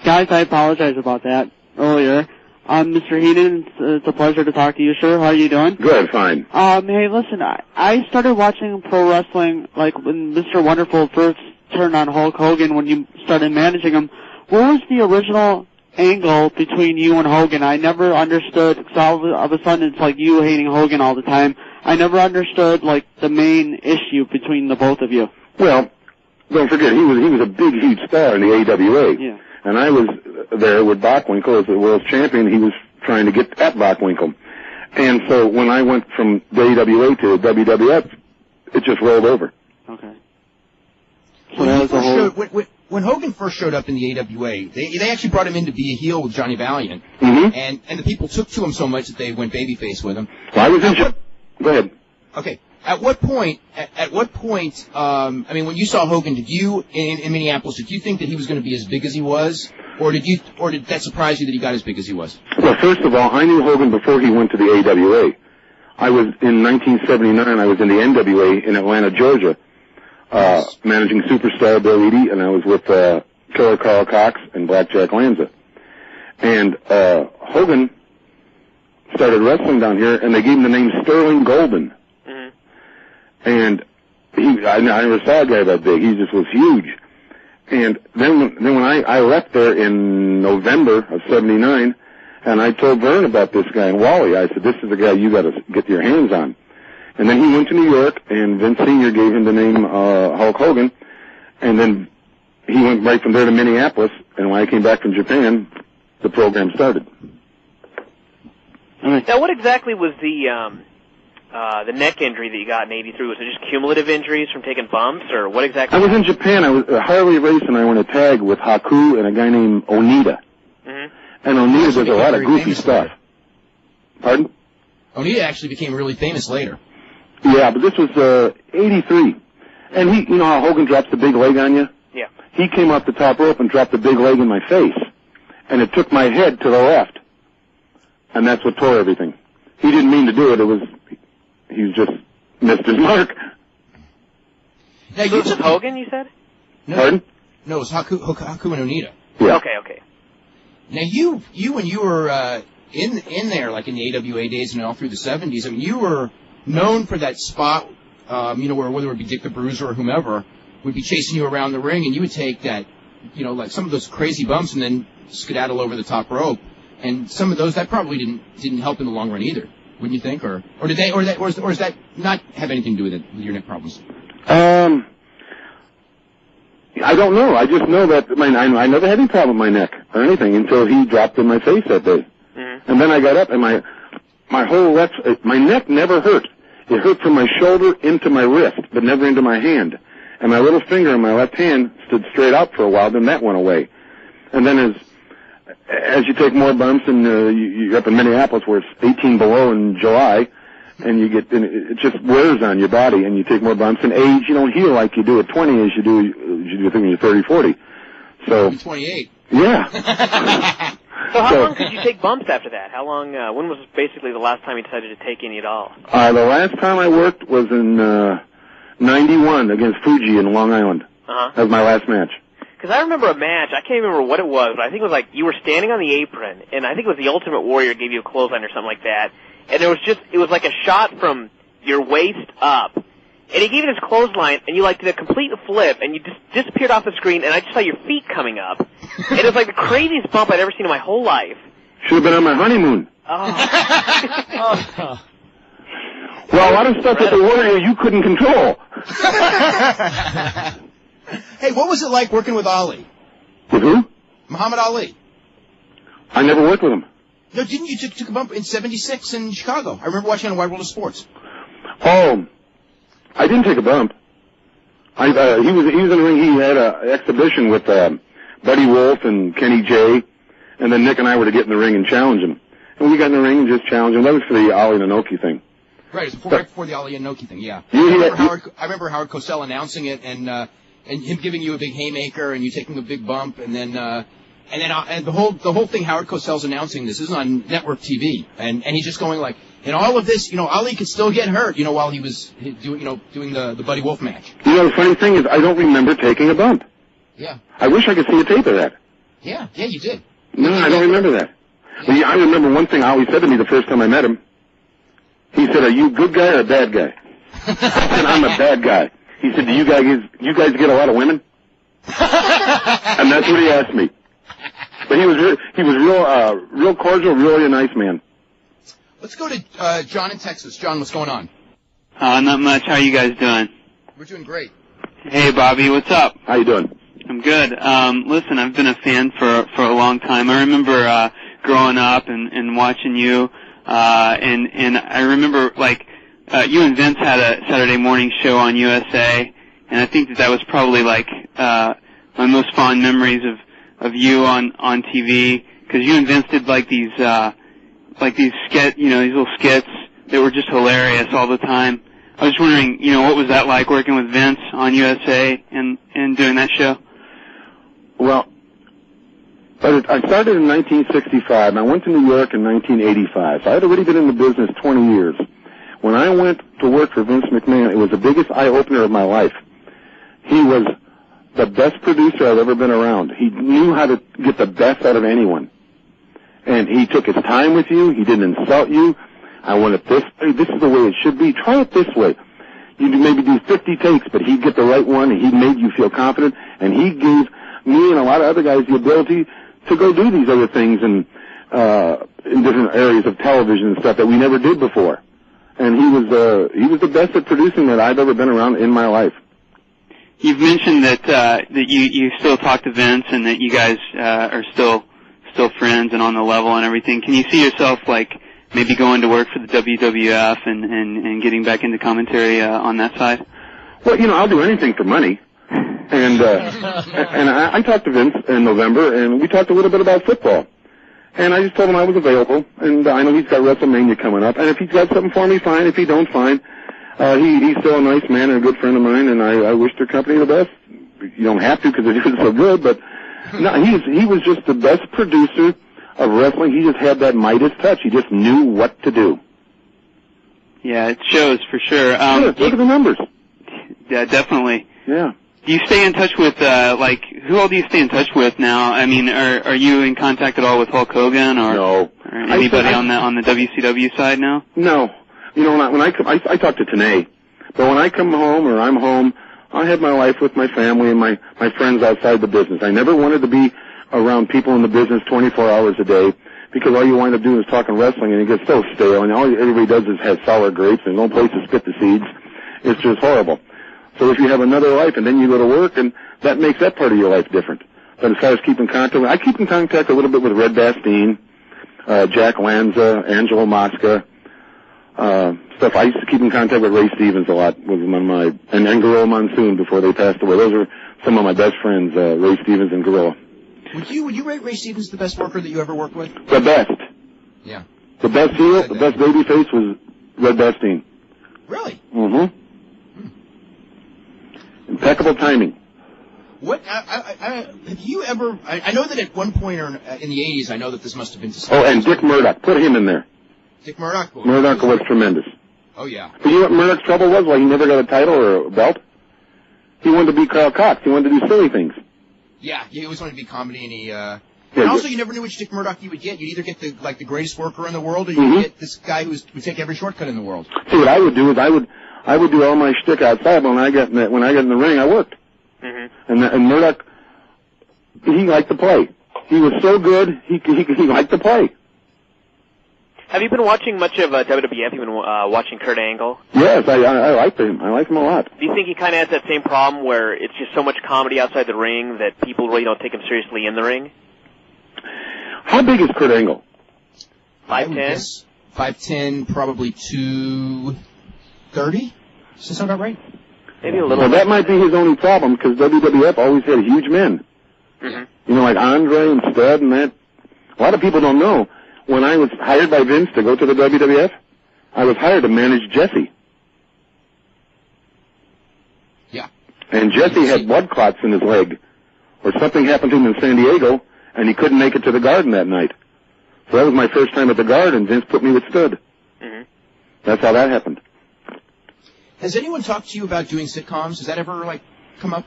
Guys, I apologize about that earlier. Mr. Heenan, it's a pleasure to talk to you, sir. How are you doing? Good, fine. Hey, listen, I started watching pro wrestling, like, when Mr. Wonderful first turned on Hulk Hogan, when you started managing him. What was the original angle between you and Hogan? I never understood, because all of a sudden it's like you hating Hogan all the time. I never understood, like, the main issue between the both of you. Well, don't forget, he was a big, huge star in the AWA. Yeah. And I was there with Bockwinkel as the world champion. He was trying to get at Bockwinkel. And so when I went from the AWA to WWF, it just rolled over. Okay. So that was the whole... When Hogan first showed up in the AWA, they actually brought him in to be a heel with Johnny Valiant. Mm-hmm. And the people took to him so much that they went babyface with him. Well, I was in... Go ahead. Okay. At what point, when you saw Hogan, did you, in Minneapolis, did you think that he was going to be as big as he was? Or did that surprise you that he got as big as he was? Well, first of all, I knew Hogan before he went to the AWA. I was, in 1979, I was in the NWA in Atlanta, Georgia, managing Superstar Bill Eadie, and I was with, Killer Carl Cox and Blackjack Lanza. And, Hogan started wrestling down here, and they gave him the name Sterling Golden. And I never saw a guy that big. He just was huge. And then when I left there in November of '79, and I told Vern about this guy and Wally, I said, "This is the guy you got to get your hands on." And then he went to New York, and Vince Sr. gave him the name Hulk Hogan, and then he went right from there to Minneapolis, and when I came back from Japan, the program started. Now, what exactly was the neck injury that you got in '83? Was it just cumulative injuries from taking bumps, or what exactly? I was in Japan. I was Harley racing, and I won a tag with Haku and a guy named Onita. Mm-hmm. And Onita does a lot of goofy stuff. Pardon? Onita actually became really famous later. Yeah, but this was '83. And he, you know how Hogan drops the big leg on you? Yeah. He came off the top rope and dropped the big leg in my face. And it took my head to the left. And that's what tore everything. He didn't mean to do it. He just missed his mark. Now, so was Hogan, you said? No, Pardon? No, it was Haku and Onita. Yeah. Okay. Now, you when you were in there, like in the AWA days and all through the 70s, I mean, you were known for that spot, where whether it would be Dick the Bruiser or whomever would be chasing you around the ring, and you would take that, like some of those crazy bumps and then skedaddle over the top rope. And some of those, that probably didn't help in the long run either, wouldn't you think? Or does that not have anything to do with it, with your neck problems? I don't know. I just know that I never had any problem with my neck or anything until he dropped in my face that day. Mm-hmm. And then I got up, and my whole my neck never hurt. It hurt from my shoulder into my wrist, but never into my hand. And my little finger in my left hand stood straight out for a while. Then that went away. And then as you take more bumps, and you're up in Minneapolis where it's 18 below in July, and it just wears on your body, and you take more bumps. And age, you don't heal like you do at 20 as you do when you're 30, 40. So. I'm 28. Yeah. So how long could you take bumps after that? How long? When was basically the last time you decided to take any at all? The last time I worked was in '91 against Fuji in Long Island. Uh-huh. That was my last match. Because I remember a match, I can't remember what it was, but I think it was like you were standing on the apron, and I think it was the Ultimate Warrior gave you a clothesline or something like that, and it was like a shot from your waist up, and he gave you this clothesline, and you like did a complete flip, and you just disappeared off the screen, and I just saw your feet coming up, and it was like the craziest bump I'd ever seen in my whole life. Should have been on my honeymoon. Oh. Well, a lot of stuff with the Warrior you couldn't control. Hey, what was it like working with Ali? With who? Muhammad Ali. I never worked with him. No, didn't you took a bump in '76 in Chicago? I remember watching on Wide World of Sports. Oh, I didn't take a bump. He was in the ring. He had an exhibition with Buddy Wolf and Kenny J, and then Nick and I were to get in the ring and challenge him. And we got in the ring and just challenged him. That was for the Ali and Inoki thing. Right, it was right before the Ali and Inoki thing. Yeah. I remember Howard Cosell announcing it and him giving you a big haymaker and you taking a big bump and the whole thing. Howard Cosell's announcing this is on network TV and he's just going like, in all of this, Ali could still get hurt, while he was doing the Buddy Wolf match. The funny thing is I don't remember taking a bump. Yeah. I wish I could see a tape of that. Yeah, you did. No, I don't remember that. Yeah. Well, I remember one thing Ali said to me the first time I met him. He said, "Are you a good guy or a bad guy?" I said, "I'm a bad guy." He said, "Do you guys get a lot of women?" And that's what he asked me. But he was real cordial, really a nice man. Let's go to John in Texas. John, what's going on? Not much. How you guys doing? We're doing great. Hey, Bobby, what's up? How you doing? I'm good. Listen, I've been a fan for a long time. I remember growing up and watching you, and I remember you and Vince had a Saturday morning show on USA, and I think that was probably my most fond memories of you on TV, because you and Vince did these little skits that were just hilarious all the time. I was wondering, what was that like working with Vince on USA and doing that show? Well, I started in 1965, and I went to New York in 1985. So I had already been in the business 20 years. When I went to work for Vince McMahon, it was the biggest eye-opener of my life. He was the best producer I've ever been around. He knew how to get the best out of anyone. And he took his time with you. He didn't insult you. I want it this way. This is the way it should be. Try it this way. You maybe do 50 takes, but he'd get the right one, and he made you feel confident, and he gave me and a lot of other guys the ability to go do these other things in different areas of television and stuff that we never did before. and he was the best at producing that I've ever been around in my life. You've mentioned that you still talk to Vince and that you guys are still friends and on the level and everything. Can you see yourself like maybe going to work for the WWF and getting back into commentary on that side? Well, I'll do anything for money. And I talked to Vince in November, and we talked a little bit about football. And I just told him I was available, and I know he's got WrestleMania coming up. And if he's got something for me, fine. If he don't, fine. He's still a nice man and a good friend of mine, and I wish their company the best. You don't have to because they're doing so good, but no, he was just the best producer of wrestling. He just had that Midas touch. He just knew what to do. Yeah, it shows for sure. Look at the numbers. Yeah, definitely. Yeah. Do you stay in touch with, who all do you stay in touch with now? I mean, are you in contact at all with Hulk Hogan or, no. Or anybody on the WCW side now? No. When I talk to Tenay, but when I come home or I'm home, I have my life with my family and my friends outside the business. I never wanted to be around people in the business 24 hours a day because all you wind up doing is talking wrestling and it gets so stale and all everybody does is have sour grapes and no place to spit the seeds. It's just horrible. So if you have another life and then you go to work, and that makes that part of your life different. But as far as keeping contact, I keep in contact a little bit with Red Bastien, Jack Lanza, Angelo Mosca, stuff. I used to keep in contact with Ray Stevens a lot, with one of my, and Gorilla Monsoon before they passed away. Those are some of my best friends, Ray Stevens and Gorilla. Would you rate Ray Stevens the best worker that you ever worked with? The best. Yeah. The best heel, the best babyface was Red Bastien. Really? Mm-hmm. Impeccable timing. What have you ever? I know that at one point or in the '80s, I know that this must have been. Oh, and Dick Murdoch, put him in there. Dick Murdoch. Murdoch was tremendous. Oh yeah. But you know what Murdoch's trouble was? Why he never got a title or a belt? He wanted to be Carl Cox. He wanted to do silly things. Yeah, he always wanted to be comedy, and he. And also, you never knew which Dick Murdoch you would get. You'd either get the greatest worker in the world, or you'd get this guy who would take every shortcut in the world. See, what I would do is I would do all my shtick outside, but when I got in the ring, I worked. Mm-hmm. And Murdoch, he liked to play. He was so good, he liked to play. Have you been watching much of WWF? You've been watching Kurt Angle? Yes, I like him. I like him a lot. Do you think he kind of has that same problem where it's just so much comedy outside the ring that people really don't take him seriously in the ring? How big is Kurt Angle? 5'10"? 5'10", probably 230. Does that sound about right? Maybe a little. Well, that might be his only problem because WWF always had huge men. Mm-hmm. Like Andre and Stud and that. A lot of people don't know. When I was hired by Vince to go to the WWF, I was hired to manage Jesse. Yeah. And Jesse had blood clots in his leg, or something happened to him in San Diego, and he couldn't make it to the Garden that night. So that was my first time at the Garden. Vince put me with Stud. Mm-hmm. That's how that happened. Has anyone talked to you about doing sitcoms? Has that ever, come up?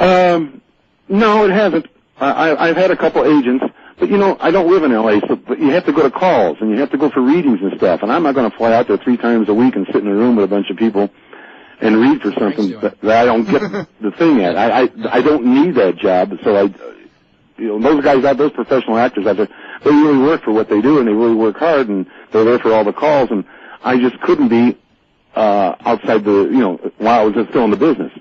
No, it hasn't. I've had a couple agents, but, I don't live in L.A., but you have to go to calls, and you have to go for readings and stuff, and I'm not going to fly out there 3 times a week and sit in a room with a bunch of people and read for something that I don't get the thing at. I don't need that job, so those guys out, those professional actors out there, they really work for what they do, and they really work hard, and they're there for all the calls, and I just couldn't be outside while I was still in the business.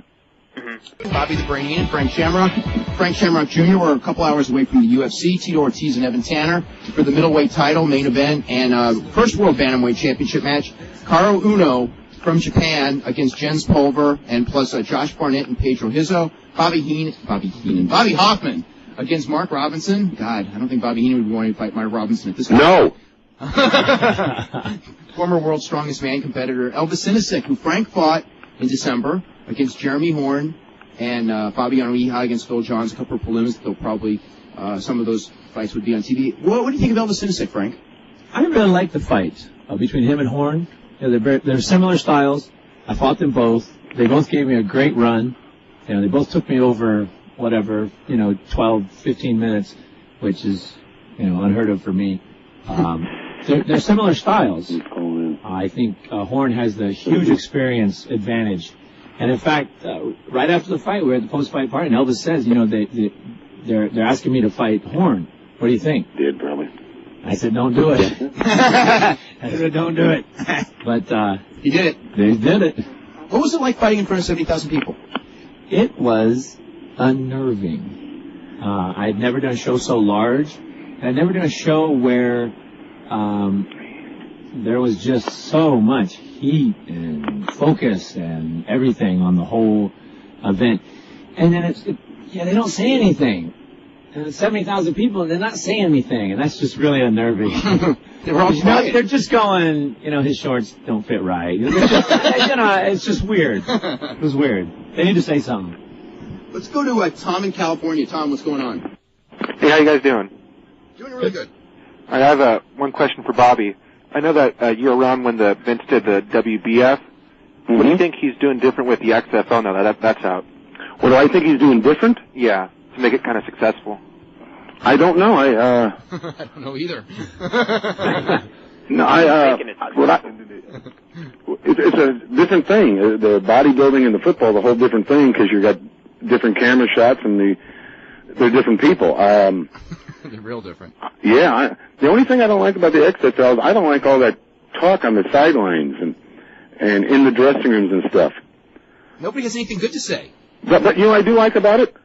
Mm-hmm. Bobby the Brain Heenan, Frank Shamrock. Frank Shamrock Jr. We're a couple hours away from the UFC. Tito Ortiz and Evan Tanner for the middleweight title, main event, and first World Bantamweight Championship match. Caro Uno from Japan against Jens Pulver, and plus Josh Barnett and Pedro Hizzo. Bobby Hoffman against Mark Robinson. God, I don't think Bobby Heenan would be wanting to fight Mark Robinson at this point. No. Former World's Strongest Man competitor Elvis Sinisek, who Frank fought in December against Jeremy Horn, and Fabiano Iha against Phil Johns, a couple of prelims. They'll probably, some of those fights would be on TV. What do you think of Elvis Sinisek, Frank? I really like the fight between him and Horn. They're similar styles. I fought them both. They both gave me a great run. They both took me over, 12, 15 minutes, which is, unheard of for me. They're similar styles. I think Horn has the huge experience advantage. And in fact, right after the fight, we were at the post-fight party, and Elvis says, they're asking me to fight Horn. What do you think? Did probably. I said, don't do it. Don't do it. But he did it. They did it. What was it like fighting in front of 70,000 people? It was unnerving. I'd never done a show so large, and I'd never done a show where there was just so much heat and focus and everything on the whole event. And then they don't say anything. And it's 70,000 people, and they're not saying anything, and that's just really unnerving. They were all quiet. They're just going, his shorts don't fit right. It's just weird. It was weird. They need to say something. Let's go to Tom in California. Tom, what's going on? Hey, how you guys doing? Doing really good. I have one question for Bobby. I know that you're around when Vince did the WBF. What do you think he's doing different with the XFL now that that's out? What do I think he's doing different? Yeah, to make it kind of successful. I don't know. I don't know either. No, it's a different thing. The bodybuilding and the football is a whole different thing because you got different camera shots and they're different people. They're real different. Yeah, the only thing I don't like about the XFL is I don't like all that talk on the sidelines and in the dressing rooms and stuff. Nobody has anything good to say. But I do like about it?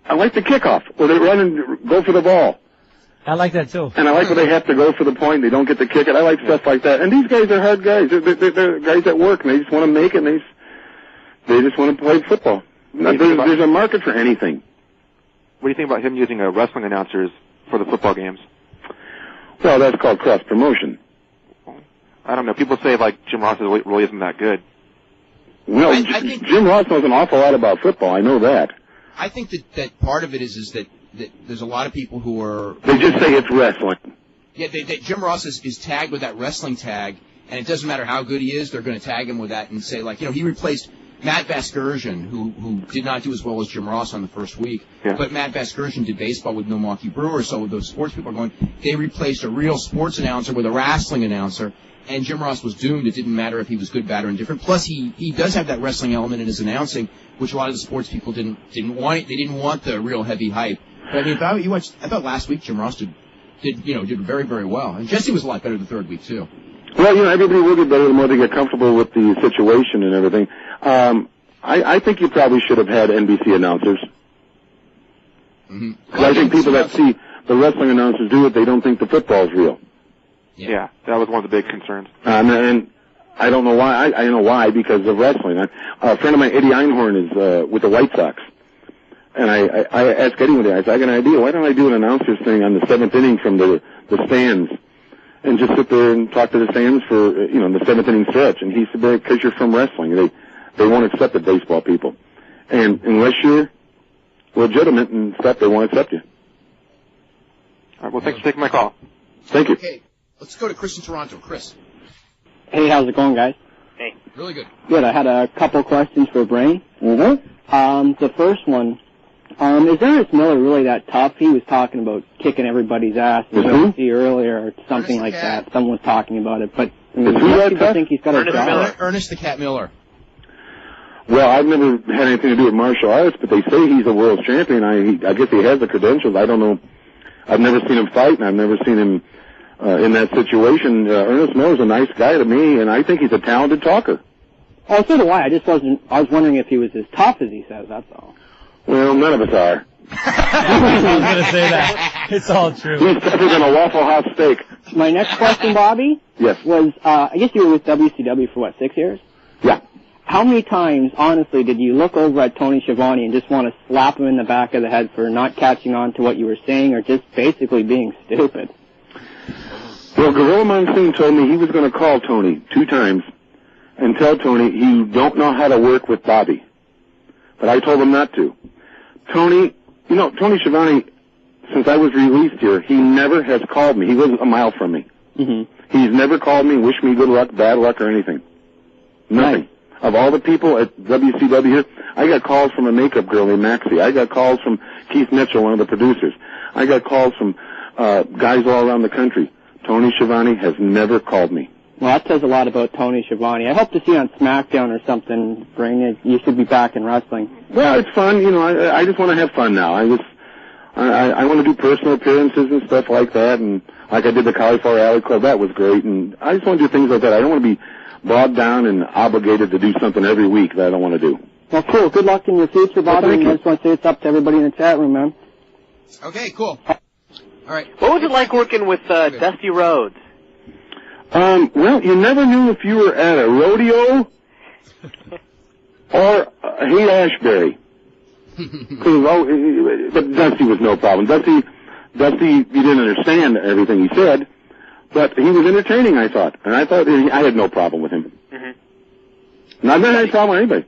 I like the kickoff where they run and go for the ball. I like that too. And I like when they have to go for the point, they don't get to kick it. I like stuff like that. And these guys are hard guys. They're guys that work and they just want to make it and they just want to play football. There's a market for anything. What do you think about him using wrestling announcers for the football games? Well, that's called cross promotion. I don't know. People say Jim Ross really isn't that good. Well, I think Jim Ross knows an awful lot about football. I know that. I think that part of it is that there's a lot of people who are... They just say it's wrestling. Yeah, Jim Ross is tagged with that wrestling tag, and it doesn't matter how good he is, they're going to tag him with that and say, he replaced Matt Vasgersian, who did not do as well as Jim Ross on the first week. Yeah. But Matt Vasgersian did baseball with Milwaukee Brewers, so those sports people are going, they replaced a real sports announcer with a wrestling announcer, and Jim Ross was doomed. It didn't matter if he was good, bad, or indifferent. Plus, he does have that wrestling element in his announcing, which a lot of the sports people didn't want. They didn't want the real heavy hype. But I thought last week Jim Ross did very, very well. And Jesse was a lot better the third week too. Well, everybody will get better the more they get comfortable with the situation and everything. I think you probably should have had NBC announcers. Mm-hmm. Because I think people that see the wrestling announcers do it, they don't think the football's real. Yeah, that was one of the big concerns. And I don't know why. I know why, because of wrestling. A friend of mine, Eddie Einhorn, is with the White Sox. And I asked Eddie one day, I said, I got an idea. Why don't I do an announcer's thing on the seventh inning from the stands and just sit there and talk to the stands for, the seventh inning stretch? And he said, because you're from wrestling. They won't accept the baseball people. And unless you're legitimate and stuff, they won't accept you. All right, well, thanks for taking my call. Thank you. Okay, let's go to Chris in Toronto. Chris. Hey, how's it going, guys? Hey. Really good. Good. I had a couple questions for Brain. Mm-hmm. The first one, is Ernest Miller really that tough? He was talking about kicking everybody's ass earlier or something like that. Someone was talking about it. But people think he's got a job. Ernest the Cat Miller. Well, I've never had anything to do with martial arts, but they say he's a world champion. I guess he has the credentials. I don't know. I've never seen him fight, and I've never seen him in that situation. Ernest Miller's a nice guy to me, and I think he's a talented talker. Oh, so do I. I was wondering if he was as tough as he says, that's all. Well, none of us are. I was going to say that. It's all true. He's tougher than a Waffle House steak. My next question, Bobby, yes, was, I guess you were with WCW for, 6 years? Yeah. How many times, honestly, did you look over at Tony Schiavone and just want to slap him in the back of the head for not catching on to what you were saying or just basically being stupid? Well, Gorilla Monsoon told me he was going to call Tony 2 times and tell Tony you don't know how to work with Bobby. But I told him not to. Tony Schiavone, since I was released here, he never has called me. He lives a mile from me. Mm-hmm. He's never called me, wished me good luck, bad luck, or anything. Nothing. Right. Of all the people at WCW here, I got calls from a makeup girl named Maxie. I got calls from Keith Mitchell, one of the producers. I got calls from guys all around the country. Tony Schiavone has never called me. Well, that says a lot about Tony Schiavone. I hope to see you on SmackDown or something. Bring it. You should be back in wrestling. Well, it's fun. I just want to have fun now. I want to do personal appearances and stuff like that, and like I did the Cauliflower Alley Club, that was great, and I just want to do things like that. I don't want to be bogged down and obligated to do something every week that I don't want to do. Well, cool. Good luck in your future, Bobby. And I just want to say it's up to everybody in the chat room, man. Okay, cool. All right. What was it like working with Dusty Rhodes? Well, you never knew if you were at a rodeo or Haight-Ashbury. But Dusty was no problem. Dusty, you didn't understand everything he said, but he was entertaining, I thought. And I thought I had no problem with him. Mm-hmm. Not that I had a problem with anybody.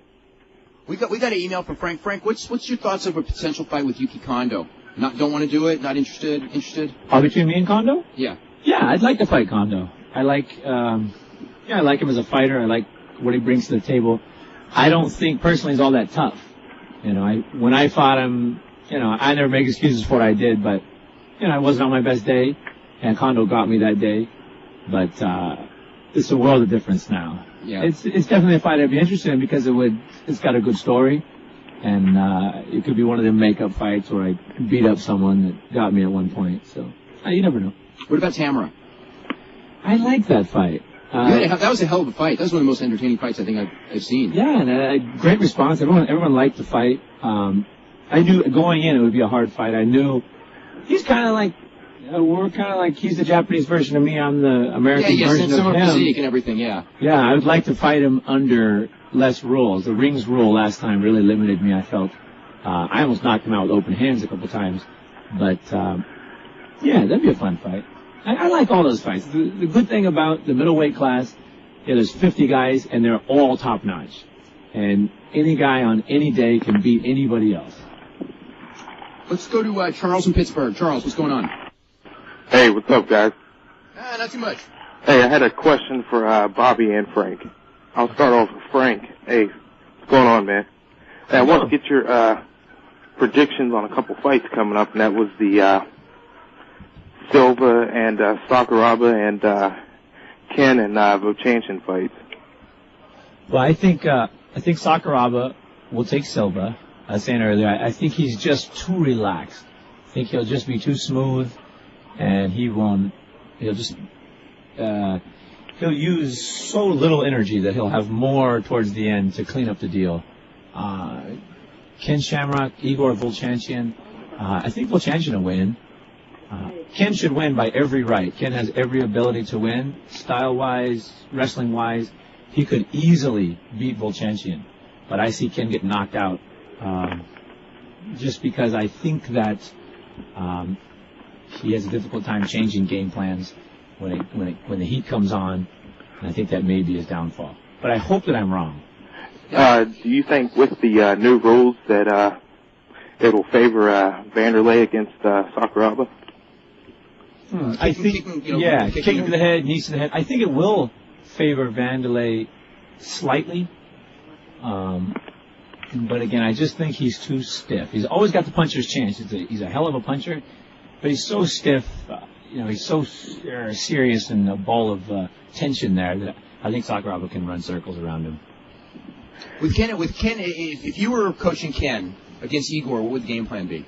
We got an email from Frank. Frank, what's your thoughts of a potential fight with Yuki Kondo? Don't want to do it? Not interested? Interested? Between me and Kondo? Yeah. Yeah, I'd like to fight Kondo. I like him as a fighter. I like what he brings to the table. I don't think personally he's all that tough. When I fought him, I never make excuses for what I did, but, I wasn't on my best day, and Kondo got me that day. But, it's a world of difference now. Yeah. It's definitely a fight I'd be interested in because it's got a good story, and, it could be one of them make-up fights where I beat up someone that got me at one point, so, you never know. What about Tamara? I like that fight. That was a hell of a fight. That was one of the most entertaining fights I think I've seen. Yeah, and great response. Everyone liked the fight. I knew going in it would be a hard fight. I knew he's kind of like we're kind of like he's the Japanese version of me. I'm the American version of him. Physique and everything. Yeah. Yeah, I would like to fight him under less rules. The rings rule last time really limited me. I felt I almost knocked him out with open hands a couple times, but yeah, that'd be a fun fight. I like all those fights. The good thing about the middleweight class, there's 50 guys, and they're all top-notch. And any guy on any day can beat anybody else. Let's go to Charles in Pittsburgh. Charles, what's going on? Hey, what's up, guys? Not too much. Hey, I had a question for Bobby and Frank. I'll start off with Frank. Hey, what's going on, man? Hey, I want to get your predictions on a couple fights coming up, and that was the Silva and Sakuraba and Ken and Vocianchin fights. Well, I think Sakuraba will take Silva. I was saying earlier, I think he's just too relaxed. I think he'll just be too smooth, and he'll use so little energy that he'll have more towards the end to clean up the deal. Ken Shamrock, Igor Vocianchin, I think Vocianchin will win. Ken should win by every right. Ken has every ability to win, style-wise, wrestling-wise. He could easily beat Vocianchin, but I see Ken get knocked out just because I think that he has a difficult time changing game plans when the heat comes on, and I think that may be his downfall. But I hope that I'm wrong. Do you think with the new rules that it will favor Vanderlei against Sakuraba? I think, kicking to the head, knees to the head. I think it will favor Vanderlei slightly. But again, I just think he's too stiff. He's always got the puncher's chance. He's a hell of a puncher, but he's so stiff. He's so serious and a ball of tension there that I think Sakuraba can run circles around him. With Ken, if you were coaching Ken against Igor, what would the game plan be?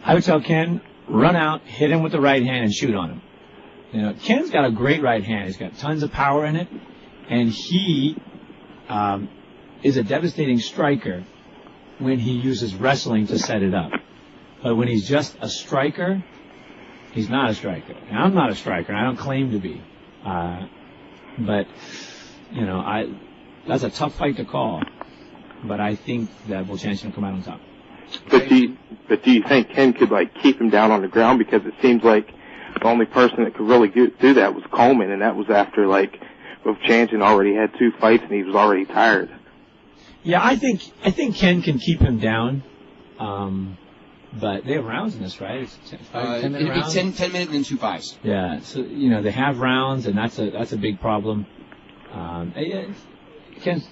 I would tell Ken, run out, hit him with the right hand, and shoot on him. Ken's got a great right hand. He's got tons of power in it, and he is a devastating striker when he uses wrestling to set it up. But when he's just a striker, he's not a striker. And I'm not a striker. I don't claim to be. But that's a tough fight to call. But I think that Vocianchin will come out on top. But do you think Ken could keep him down on the ground? Because it seems like the only person that could really do that was Coleman, and that was after Vocianchin already had 2 fights and he was already tired. Yeah, I think Ken can keep him down. But they have rounds in this, right? It's 10-minute rounds? 10 minutes and then 2 5s. Yeah, so they have rounds, and that's a big problem. Ken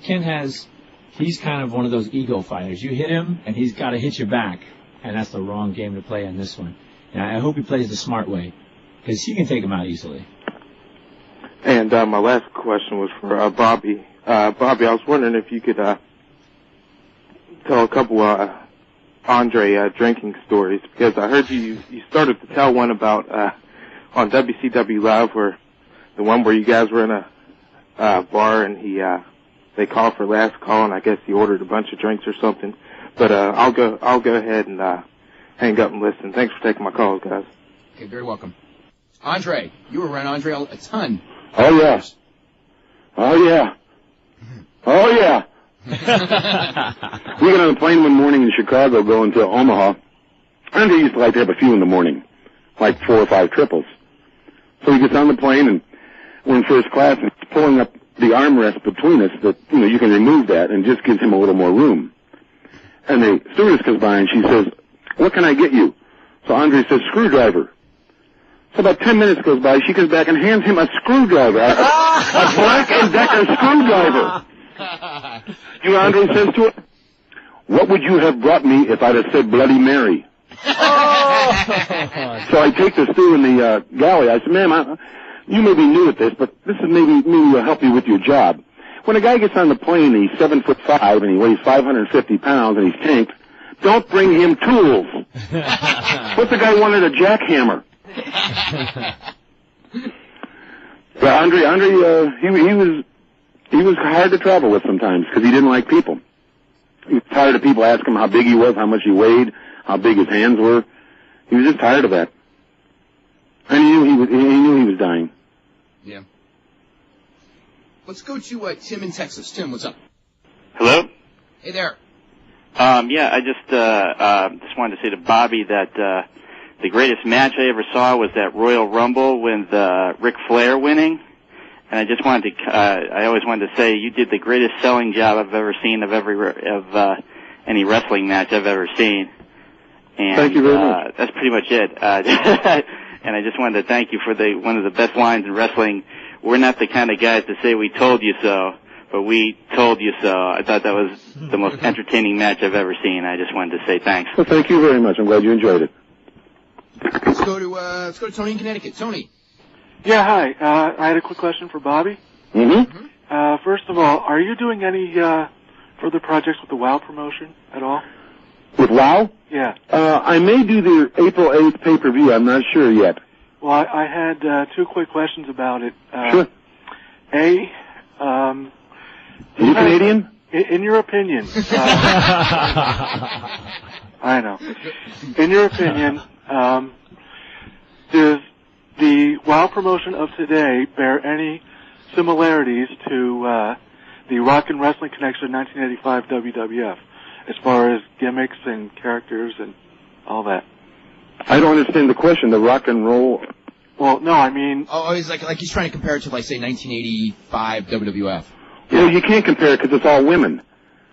he's kind of one of those ego fighters. You hit him, and he's got to hit you back, and that's the wrong game to play on this one. And I hope he plays the smart way, because he can take him out easily. And my last question was for Bobby. Bobby, I was wondering if you could tell a couple Andre drinking stories, because I heard you started to tell one about on WCW Live, where the one where you guys were in a bar and they called for last call, and I guess he ordered a bunch of drinks or something. But I'll go ahead and hang up and listen. Thanks for taking my calls, guys. Okay, very welcome. Andre, you were around Andre a ton. Oh yeah. Oh yeah. Oh yeah. We got on a plane one morning in Chicago going to Omaha. Andre used to like to have a few in the morning, like 4 or 5 triples. So he gets on the plane and we're in first class and he's pulling up the armrest between us that, you can remove that and just gives him a little more room. And the stewardess comes by and she says, "What can I get you?" So Andre says, "Screwdriver." So about 10 minutes goes by, she comes back and hands him a screwdriver, a Black & Decker screwdriver. You know what Andre says to her? "What would you have brought me if I'd have said Bloody Mary?" So I take the stew in the galley. I said, "Ma'am, you may be new at this, but this is maybe will help you with your job. When a guy gets on the plane, he's 7'5" and he weighs 550 pounds and he's tanked, don't bring him tools." What's the guy wanted? A jackhammer. But Andre, he was hard to travel with sometimes because he didn't like people. He was tired of people asking him how big he was, how much he weighed, how big his hands were. He was just tired of that. And he knew he was dying. Yeah. Let's go to Tim in Texas. Tim, what's up? Hello? Hey there. Yeah, I just wanted to say to Bobby that the greatest match I ever saw was that Royal Rumble with Ric Flair winning. And I just wanted to, I always wanted to say you did the greatest selling job I've ever seen of any wrestling match I've ever seen. And, thank you very much. That's pretty much it. And I just wanted to thank you for one of the best lines in wrestling. "We're not the kind of guys to say we told you so, but we told you so." I thought that was the most entertaining match I've ever seen. I just wanted to say thanks. Well, thank you very much. I'm glad you enjoyed it. Let's go to Tony in Connecticut. Tony. Yeah, hi. I had a quick question for Bobby. Mm-hmm. First of all, are you doing any further projects with the WOW promotion at all? With WOW? Yeah. I may do the April 8th pay-per-view. I'm not sure yet. Well, I had 2 quick questions about it. Sure. A, you Canadian? In your opinion, I know. In your opinion, does the WOW promotion of today bear any similarities to the Rock and Wrestling Connection 1985 WWF, as far as gimmicks and characters and all that? I don't understand the question. The rock and roll. Well, no, I mean. Oh, he's like he's trying to compare it to, like, say, 1985 WWF. Well, you can't compare it because it's all women.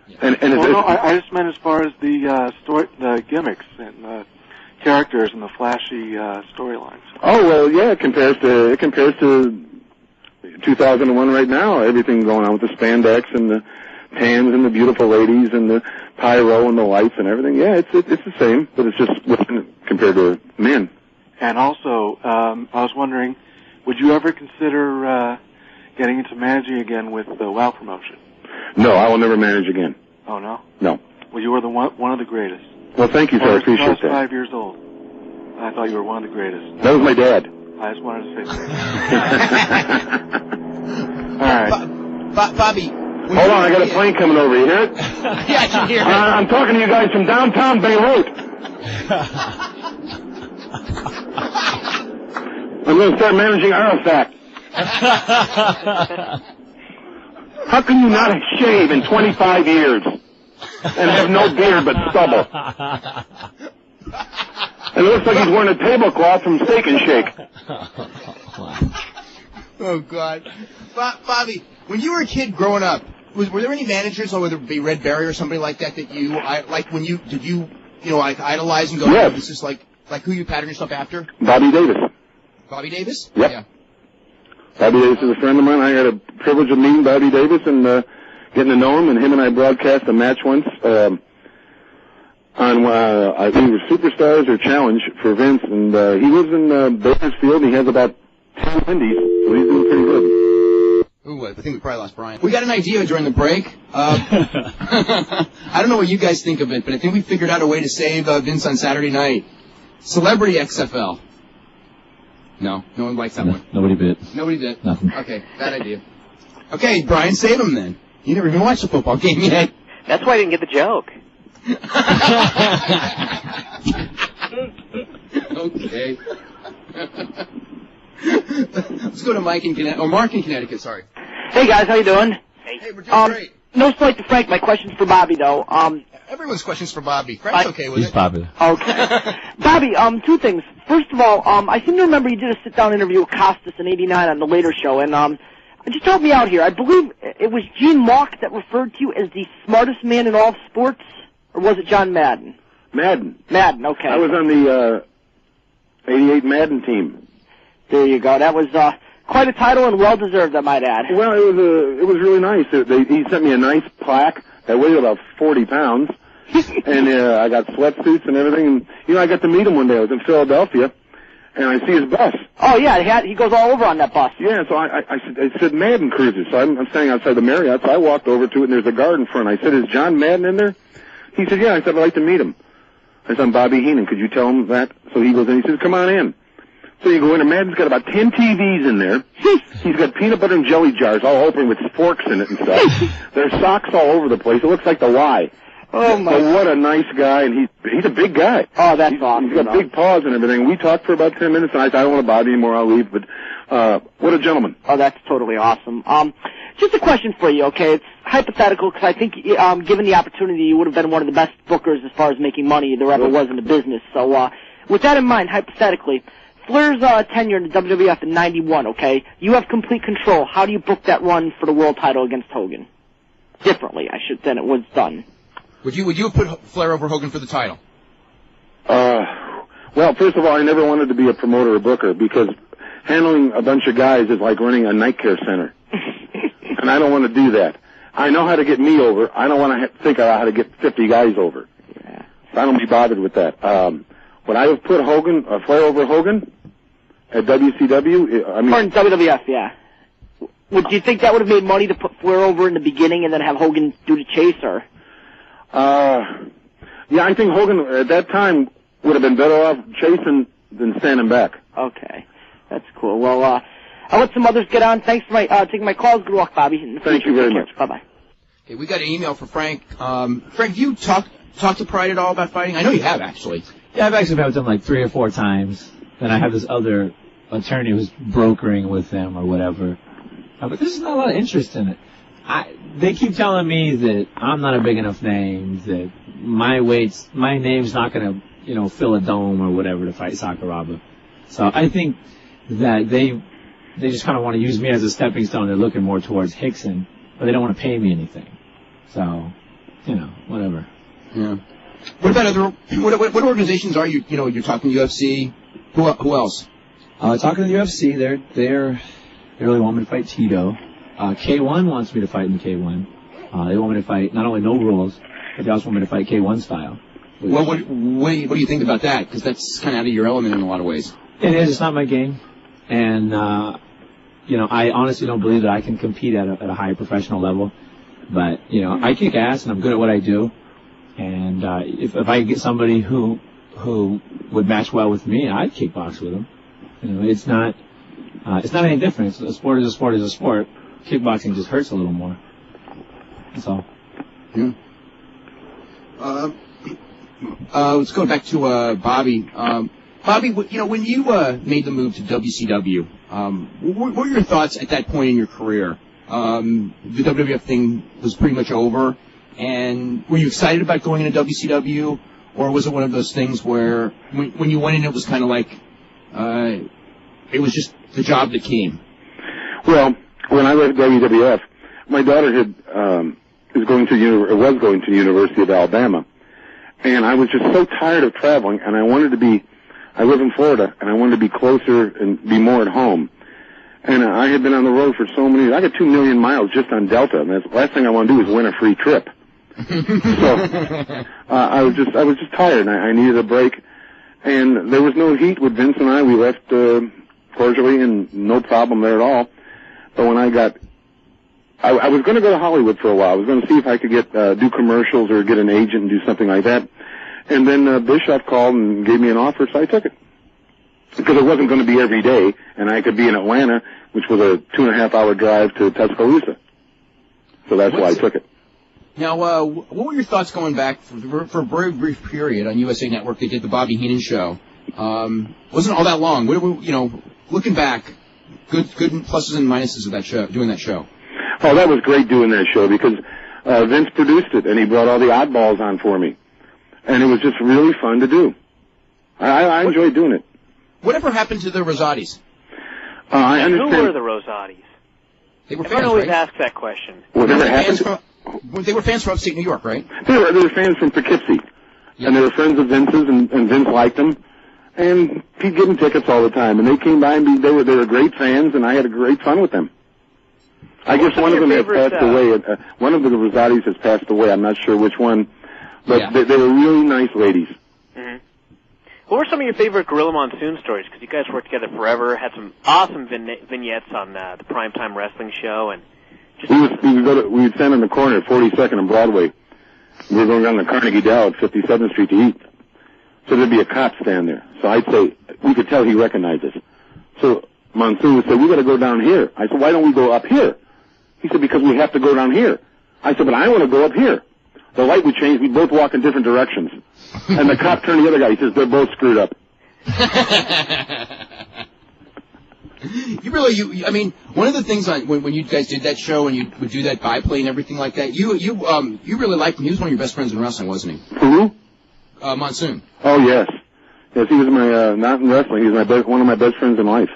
Yeah. And I just meant as far as the gimmicks and characters and the flashy storylines. Oh well, yeah, it compares to 2001 right now. Everything going on with the spandex and the pans and the beautiful ladies and the pyro and the lights and everything. Yeah, it's the same, but it's just women compared to men. And also, I was wondering, would you ever consider getting into managing again with the WOW promotion? No, I will never manage again. Oh no? No. Well, you were one of the greatest. Well, thank you, sir. I appreciate that. I was 5 years old. I thought you were one of the greatest. That was my dad. I just wanted to say that. All right. Bobby. Hold on, I got a plane coming over. You hear it? Yeah, I can hear it. I'm talking to you guys from downtown Beirut. I'm going to start managing Arafat. How can you not shave in 25 years and have no beard but stubble? And it looks like he's wearing a tablecloth from Steak and Shake. Oh, God. Bobby, when you were a kid growing up, were there any managers, or whether it be Red Berry or somebody like that you, like when you, did you idolize and go, yes. Oh, this is like who you pattern yourself after? Bobby Davis. Bobby Davis? Yep. Yeah. Bobby Davis is a friend of mine. I had a privilege of meeting Bobby Davis and getting to know him, and him and I broadcast a match once on I think it was Superstars or Challenge for Vince, and he lives in Bakersfield. He has about 10 indies, so he's doing pretty good. Ooh, I think we probably lost Brian. We got an idea during the break. I don't know what you guys think of it, but I think we figured out a way to save Vince on Saturday night. Celebrity XFL. No one likes that one. Nobody bit. Nobody did. Nothing. Okay, bad idea. Okay, Brian, save him then. You never even watched the football game yet. That's why I didn't get the joke. Okay. Let's go to Mike in Connecticut. Oh, Mark in Connecticut, sorry. Hey guys, how you doing? Hey, we're doing great. No slight to Frank. My question's for Bobby though. Everyone's questions for Bobby. Frank's okay with He's it. popular. Okay. Bobby, two things. First of all, I seem to remember you did a sit-down interview with Costas in '89 on the Later Show, and just help me out here. I believe it was Gene Mauch that referred to you as the smartest man in all of sports, or was it John Madden? Madden. Madden, okay. I was on the 88 Madden team. There you go. That was quite a title and well-deserved, I might add. Well, it was really nice. He sent me a nice plaque that weighed about 40 pounds, and I got sweatsuits and everything. And, I got to meet him one day. I was in Philadelphia, and I see his bus. Oh, yeah, he goes all over on that bus. Yeah, so I said Madden Cruises. So I'm standing outside the Marriott, so I walked over to it, and there's a guard in front. I said, is John Madden in there? He said, yeah. I said, I'd like to meet him. I said, I'm Bobby Heenan. Could you tell him that? So he goes in, he says, come on in. So you go in, and Madden's got about 10 TVs in there. He's got peanut butter and jelly jars all open with forks in it and stuff. There's socks all over the place. It looks like the Y. Oh, my. So what a nice guy, and he's a big guy. Oh, that's awesome. He's got big paws and everything. We talked for about 10 minutes, and I said, I don't want to bother you anymore. I'll leave. But what a gentleman. Oh, that's totally awesome. Just a question for you, okay? It's hypothetical because I think given the opportunity, you would have been one of the best bookers as far as making money there ever was in the business. So with that in mind, hypothetically, Flair's tenure in the WWF in '91, okay? You have complete control. How do you book that run for the world title against Hogan? Differently, than it was done. Would you put Flair over Hogan for the title? Well, first of all, I never wanted to be a promoter or booker because handling a bunch of guys is like running a night care center. And I don't want to do that. I know how to get me over. I don't want to think about how to get 50 guys over. Yeah. I don't be bothered with that. Would I have put Flair over Hogan at WCW? I mean, or in WWF, yeah. Would you think that would have made money to put Flair over in the beginning and then have Hogan do the chase, or? Yeah, I think Hogan at that time would have been better off chasing than standing back. Okay, that's cool. Well, I'll let some others get on. Thanks for taking my calls. Good luck, Bobby. Thank you very much. Bye-bye. Okay, we got an email for Frank. Frank, have you talked to Pride at all about fighting? I know you have, actually. Yeah, I've actually met with them like 3 or 4 times. Then I have this other attorney who's brokering with them or whatever. But there's not a lot of interest in it. They keep telling me that I'm not a big enough name, that my name's not going to, fill a dome or whatever to fight Sakuraba. So I think that they just kind of want to use me as a stepping stone. They're looking more towards Hickson, but they don't want to pay me anything. So, whatever. Yeah. What about what organizations are you? You're talking UFC. Who else? Talking to the UFC, they really want me to fight Tito. K1 wants me to fight in the K1. They want me to fight not only no rules, but they also want me to fight K1 style. Well, what do you think about that? Because that's kind of out of your element in a lot of ways. It is. It's not my game, and I honestly don't believe that I can compete at a high professional level. But I kick ass and I'm good at what I do. And if I could get somebody who would match well with me, I'd kickbox with them. It's not any different. A sport is a sport is a sport. Kickboxing just hurts a little more. That's all. Yeah. Let's go back to Bobby. Bobby, when you made the move to WCW, what were your thoughts at that point in your career? The WWF thing was pretty much over, and were you excited about going into WCW, or was it one of those things where when you went in, it was kind of like it was just the job that came? Well, when I left WWF, my daughter was going to the University of Alabama, and I was just so tired of traveling, and I live in Florida, and I wanted to be closer and be more at home. And I had been on the road for so many years. I got 2 million miles just on Delta, and the last thing I want to do is win a free trip. So I was just tired, and I needed a break. And there was no heat with Vince and I. We left cordially, and no problem there at all. But when I got I was going to go to Hollywood for a while. I was going to see if I could get do commercials or get an agent and do something like that. And then Bischoff called and gave me an offer, so I took it. Because it wasn't going to be every day, and I could be in Atlanta, which was a 2.5-hour drive to Tuscaloosa. So that's why I took it. Now, what were your thoughts going back for a very brief period on USA Network? They did the Bobby Heenan show. Wasn't all that long. What were, looking back, good pluses and minuses of that show, doing that show? Oh, that was great doing that show because Vince produced it, and he brought all the oddballs on for me. And it was just really fun to do. I enjoyed doing it. Whatever happened to the Rosattis? I understand. Who were the Rosattis? They were Everyone fans, always right? asks that question. They were fans from upstate New York, right? They were fans from Poughkeepsie. And they were friends of Vince's, and Vince liked them. And he'd give them tickets all the time. And they came by, and they were great fans, and I had a great fun with them. I guess one of them has passed away. One of the Rosattis has passed away. I'm not sure which one. But they were really nice ladies. Mm-hmm. What were some of your favorite Gorilla Monsoon stories? Because you guys worked together forever, had some awesome vignettes on the Primetime Wrestling Show, and we would stand in the corner at 42nd and Broadway. We were going down to Carnegie Dell at 57th Street to eat. So there'd be a cop stand there. So I'd say, we could tell he recognized us. So Monsoon would say, we got to go down here. I said, why don't we go up here? He said, because we have to go down here. I said, but I want to go up here. The light would change. We both walk in different directions. And the cop turned to the other guy. He says, they're both screwed up. I mean, one of the things when you guys did that show and you would do that biplay and everything like that, you really liked him. He was one of your best friends in wrestling, wasn't he? Who? Monsoon. Oh, yes. Yes, he was my, not in wrestling. He was one of my best friends in life.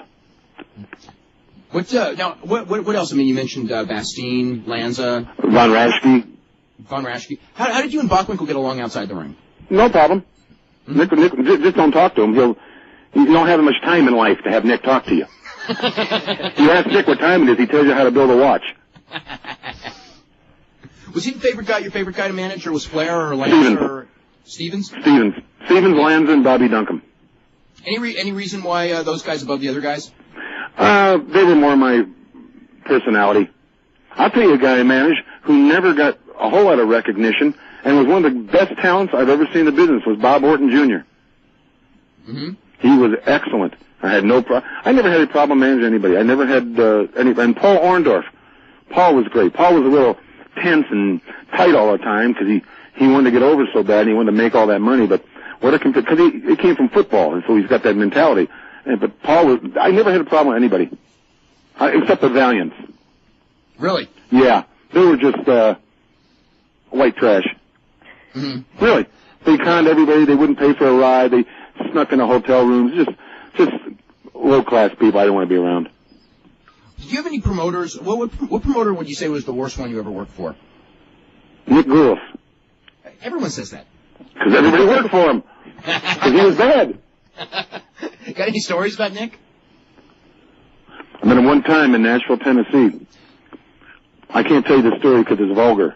What else? I mean, you mentioned Bastien, Lanza. Von Raschke. How did you and Bockwinkel get along outside the ring? No problem. Mm-hmm. Nick, just don't talk to him. You don't have much time in life to have Nick talk to you. You ask Nick what time it is, he tells you how to build a watch. Was he your favorite guy to manage, or was Flair or Lanza or Stevens? Stevens, Lanza, and Bobby Duncombe. Any reason why those guys above the other guys? They were more my personality. I'll tell you a guy I managed who never got a whole lot of recognition and was one of the best talents I've ever seen in the business was Bob Orton Jr. Mm-hmm. He was excellent. I never had a problem managing anybody. I never had and Paul Orndorff. Paul was great. Paul was a little tense and tight all the time because he wanted to get over so bad and he wanted to make all that money. But because he came from football and so he's got that mentality. But I never had a problem with anybody except the Valiants. Really? Yeah, they were just white trash. Mm-hmm. Really, they conned everybody. They wouldn't pay for a ride. They snuck into hotel rooms. Just low class people I don't want to be around. Did you have any promoters? What promoter would you say was the worst one you ever worked for? Nick Groff. Everyone says that. Because everybody worked for him. Because he was bad. Got any stories about Nick? I met him one time in Nashville, Tennessee. I can't tell you the story because it's vulgar.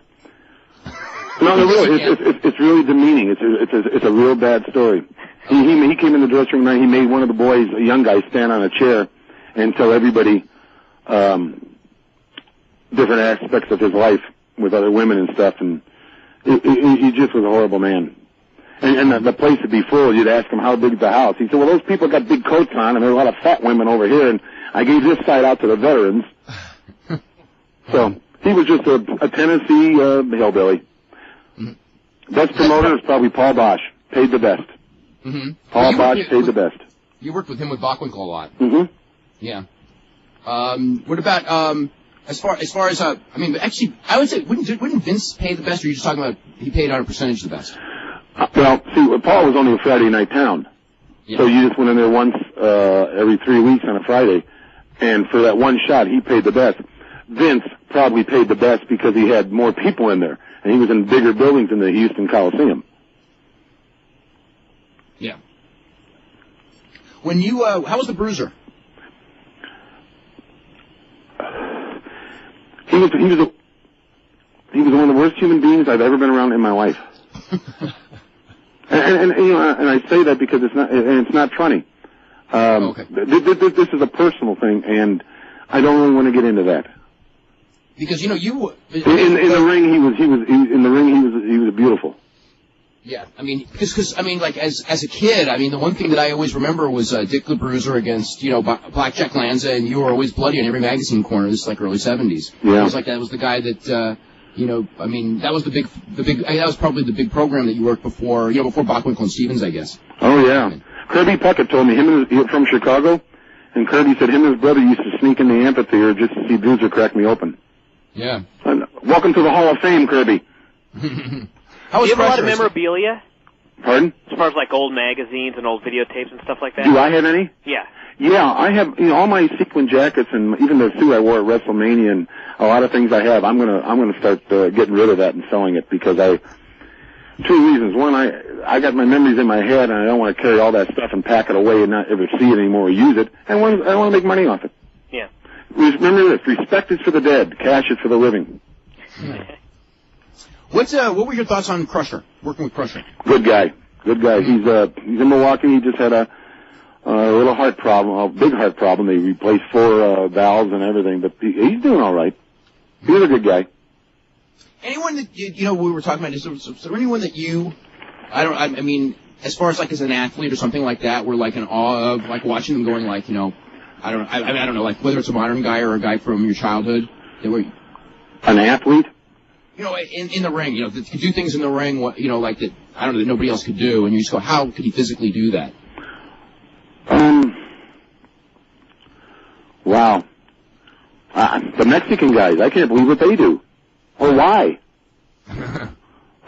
No, really, it's really demeaning. It's a real bad story. He came in the dressing room and he made one of the boys, a young guy, stand on a chair and tell everybody different aspects of his life with other women and stuff. And he just was a horrible man. And the place would be full. You'd ask him how big's the house. He said, well, those people got big coats on and there are a lot of fat women over here. And I gave this side out to the veterans. So he was just a Tennessee hillbilly. Mm-hmm. Best promoter is probably Paul Bosch. Paid the best. Mm-hmm. Paul Bosch paid the best. You worked with him with Bockwinkel a lot. Mm-hmm. Yeah. What about as far as I mean, actually, I would say wouldn't Vince pay the best, or are you just talking about he paid on a percentage the best? Well, see, Paul was only a Friday night town, so you just went in there once every 3 weeks on a Friday, and for that one shot, he paid the best. Vince probably paid the best because he had more people in there, and he was in bigger buildings in the Houston Coliseum. Yeah. When you, how was the Bruiser? He was one of the worst human beings I've ever been around in my life. and I say that because it's not funny. Okay. This is a personal thing, and I don't really want to get into that. Because you in the ring he was beautiful. Yeah, I mean, because like as a kid, I mean, the one thing that I always remember was Dick the Bruiser against Blackjack Lanza, and you were always bloody on every magazine corner. This is like early '70s. Yeah, it was like that was the guy that I mean, that was that was probably the big program that you worked before Bockwinkel and Stevens, I guess. Oh yeah, Kirby Puckett told me he was from Chicago, and Kirby said him and his brother used to sneak in the amphitheater just to see Bruiser crack me open. Yeah. And welcome to the Hall of Fame, Kirby. Do you have a lot of memorabilia? Pardon? As far as like old magazines and old videotapes and stuff like that? Do I have any? Yeah. Yeah, I have all my sequin jackets and even the suit I wore at WrestleMania and a lot of things I have. I'm gonna start getting rid of that and selling it because two reasons. One, I got my memories in my head and I don't want to carry all that stuff and pack it away and not ever see it anymore or use it. And I want to make money off it. Yeah. Remember this: respect is for the dead, cash is for the living. What were your thoughts on Crusher? Working with Crusher? Good guy. He's in Milwaukee. He just had a little heart problem, a big heart problem. They replaced 4 valves and everything, but he's doing all right. He's a good guy. Anyone that we were talking about, is there anyone that I mean, as far as like as an athlete or something like that, we're like in awe of, like watching them going like, I don't know, like whether it's a modern guy or a guy from your childhood. An athlete? In the ring, that could do things in the ring, like that, I don't know, that nobody else could do, and you just go, how could he physically do that? Wow. The Mexican guys, I can't believe what they do. Or why? I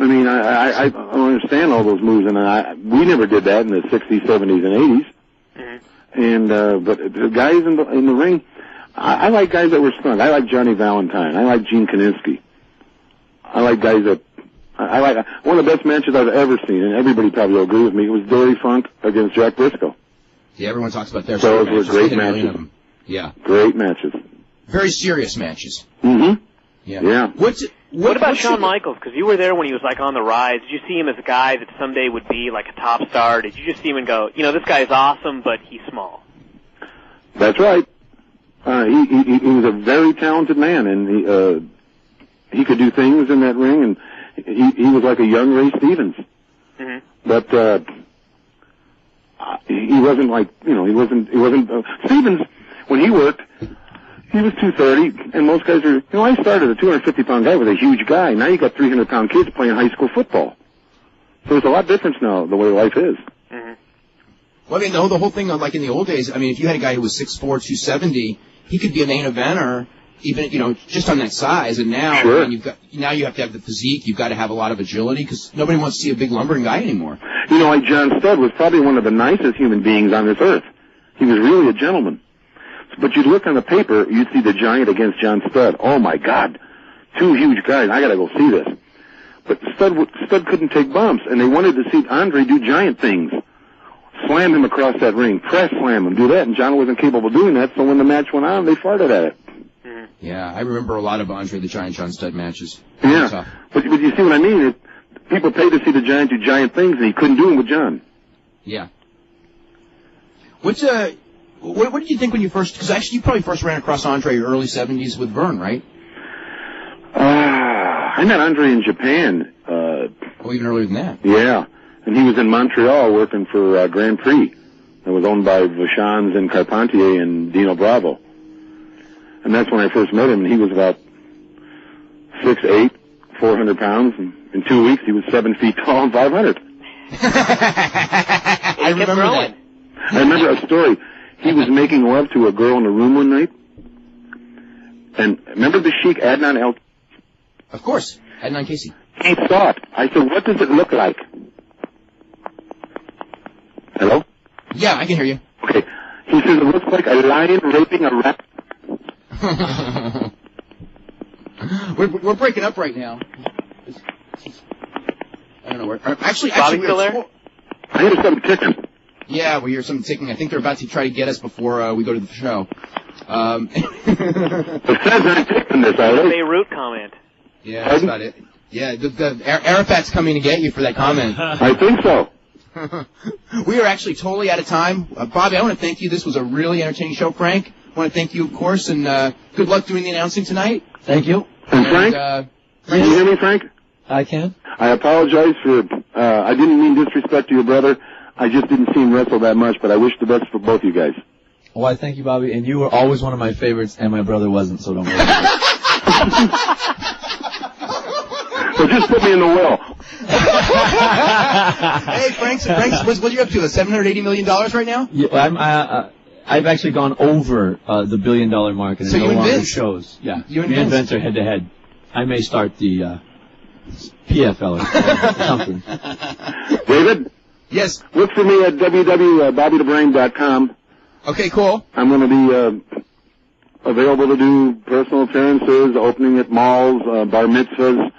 mean, I don't understand all those moves, and we never did that in the 60s, 70s, and 80s. Mm-hmm. And, but the guys in the ring, I like guys that were strong. I like Johnny Valentine. I like Gene Kaninsky. I like guys that, I like, one of the best matches I've ever seen, and everybody probably will agree with me, it was Dory Funk against Jack Briscoe. Yeah, everyone talks about their those matches. were great matches. Yeah. Great matches. Very serious matches. Mm-hmm. Yeah. What about Shawn Michaels? Because you were there when he was like on the rise. Did you see him as a guy that someday would be like a top star? Did you just see him and go, this guy is awesome, but he's small? That's right. He was a very talented man, and he could do things in that ring, and he was like a young Ray Stevens. Mm-hmm. But he wasn't like, he wasn't Stevens, when he worked, he was 230, and most guys are, I started a 250-pound guy with a huge guy. Now you got 300-pound kids playing high school football. So it's a lot different now, the way life is. Mm-hmm. Well, I mean, the whole thing, like in the old days, I mean, if you had a guy who was 6'4", 270, he could be a main eventer, even, just on that size, and now, sure. you have to have the physique, you've got to have a lot of agility, because nobody wants to see a big lumbering guy anymore. Like John Studd was probably one of the nicest human beings on this earth. He was really a gentleman. But you'd look on the paper, you'd see the Giant against John Studd. Oh my God, 2 huge guys, I gotta go see this. But Studd couldn't take bumps, and they wanted to see Andre do giant things. Slam him across that ring, press slam him, do that, and John wasn't capable of doing that, so when the match went on, they farted at it. Yeah, I remember a lot of Andre the Giant John Studd matches. Yeah, but you see what I mean? People paid to see the Giant do giant things, and he couldn't do them with John. Yeah. What did you think when you first, because actually you probably first ran across Andre early 70s with Vern, right? I met Andre in Japan. Even earlier than that. Yeah, and he was in Montreal working for Grand Prix. It was owned by Vachons and Carpentier and Dino Bravo. And that's when I first met him, and he was about 6'8", 400 pounds, and in 2 weeks he was 7 feet tall and 500. I remember that. I remember a story. He was making love to a girl in a room one night, and remember the Sheik Adnan El? Of course, Adnan Casey. He saw it. I said, what does it look like? Hello? Yeah, I can hear you. Okay. He says, it looks like a lion raping a rat. We're breaking up right now. I don't know where. Actually, still there? I hear something ticking. Yeah, we hear something ticking. I think they're about to try to get us before we go to the show. It says I'm ticking this, I think. Beirut comment. Yeah, that's about it. Yeah, the Arafat's coming to get you for that comment. I think so. We are actually totally out of time. Bobby, I want to thank you. This was a really entertaining show. Frank, want to thank you, of course, and good luck doing the announcing tonight. Thank you. And Frank? Can you hear me, Frank? I can. I apologize for, I didn't mean disrespect to your brother. I just didn't see him wrestle that much, but I wish the best for both you guys. Well, I thank you, Bobby, and you were always one of my favorites, and my brother wasn't, so don't worry. So just put me in the will. Hey, Frank, what are you up to? $780 million right now? Yeah, I've actually gone over the $1 billion mark, and so it no you longer Vince? shows. Yeah, you me and Vince are head to head. I may start the PFL or something. David? Yes. Look for me at www.bobbythebrain.com. Okay, cool. I'm going to be available to do personal appearances, opening at malls, bar mitzvahs.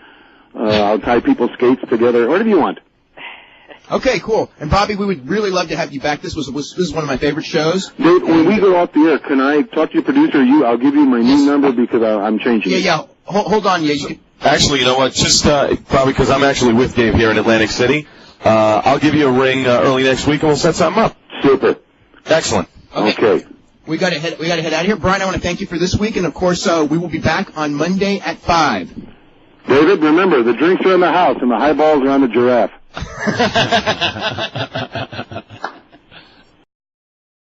I'll tie people's skates together, whatever you want. Okay, cool. And Bobby, we would really love to have you back. This is one of my favorite shows. Dave, when we go off the air, can I talk to your producer? I'll give you my new number because I'm changing it. Yeah. Hold on, Actually, you know what? Just probably because I'm actually with Dave here in Atlantic City. I'll give you a ring early next week, and we'll set something up. Super. Excellent. Okay. We got to head out of here. Brian, I want to thank you for this week, and of course, we will be back on Monday at 5. David, remember, the drinks are in the house, and the highballs are on the giraffe.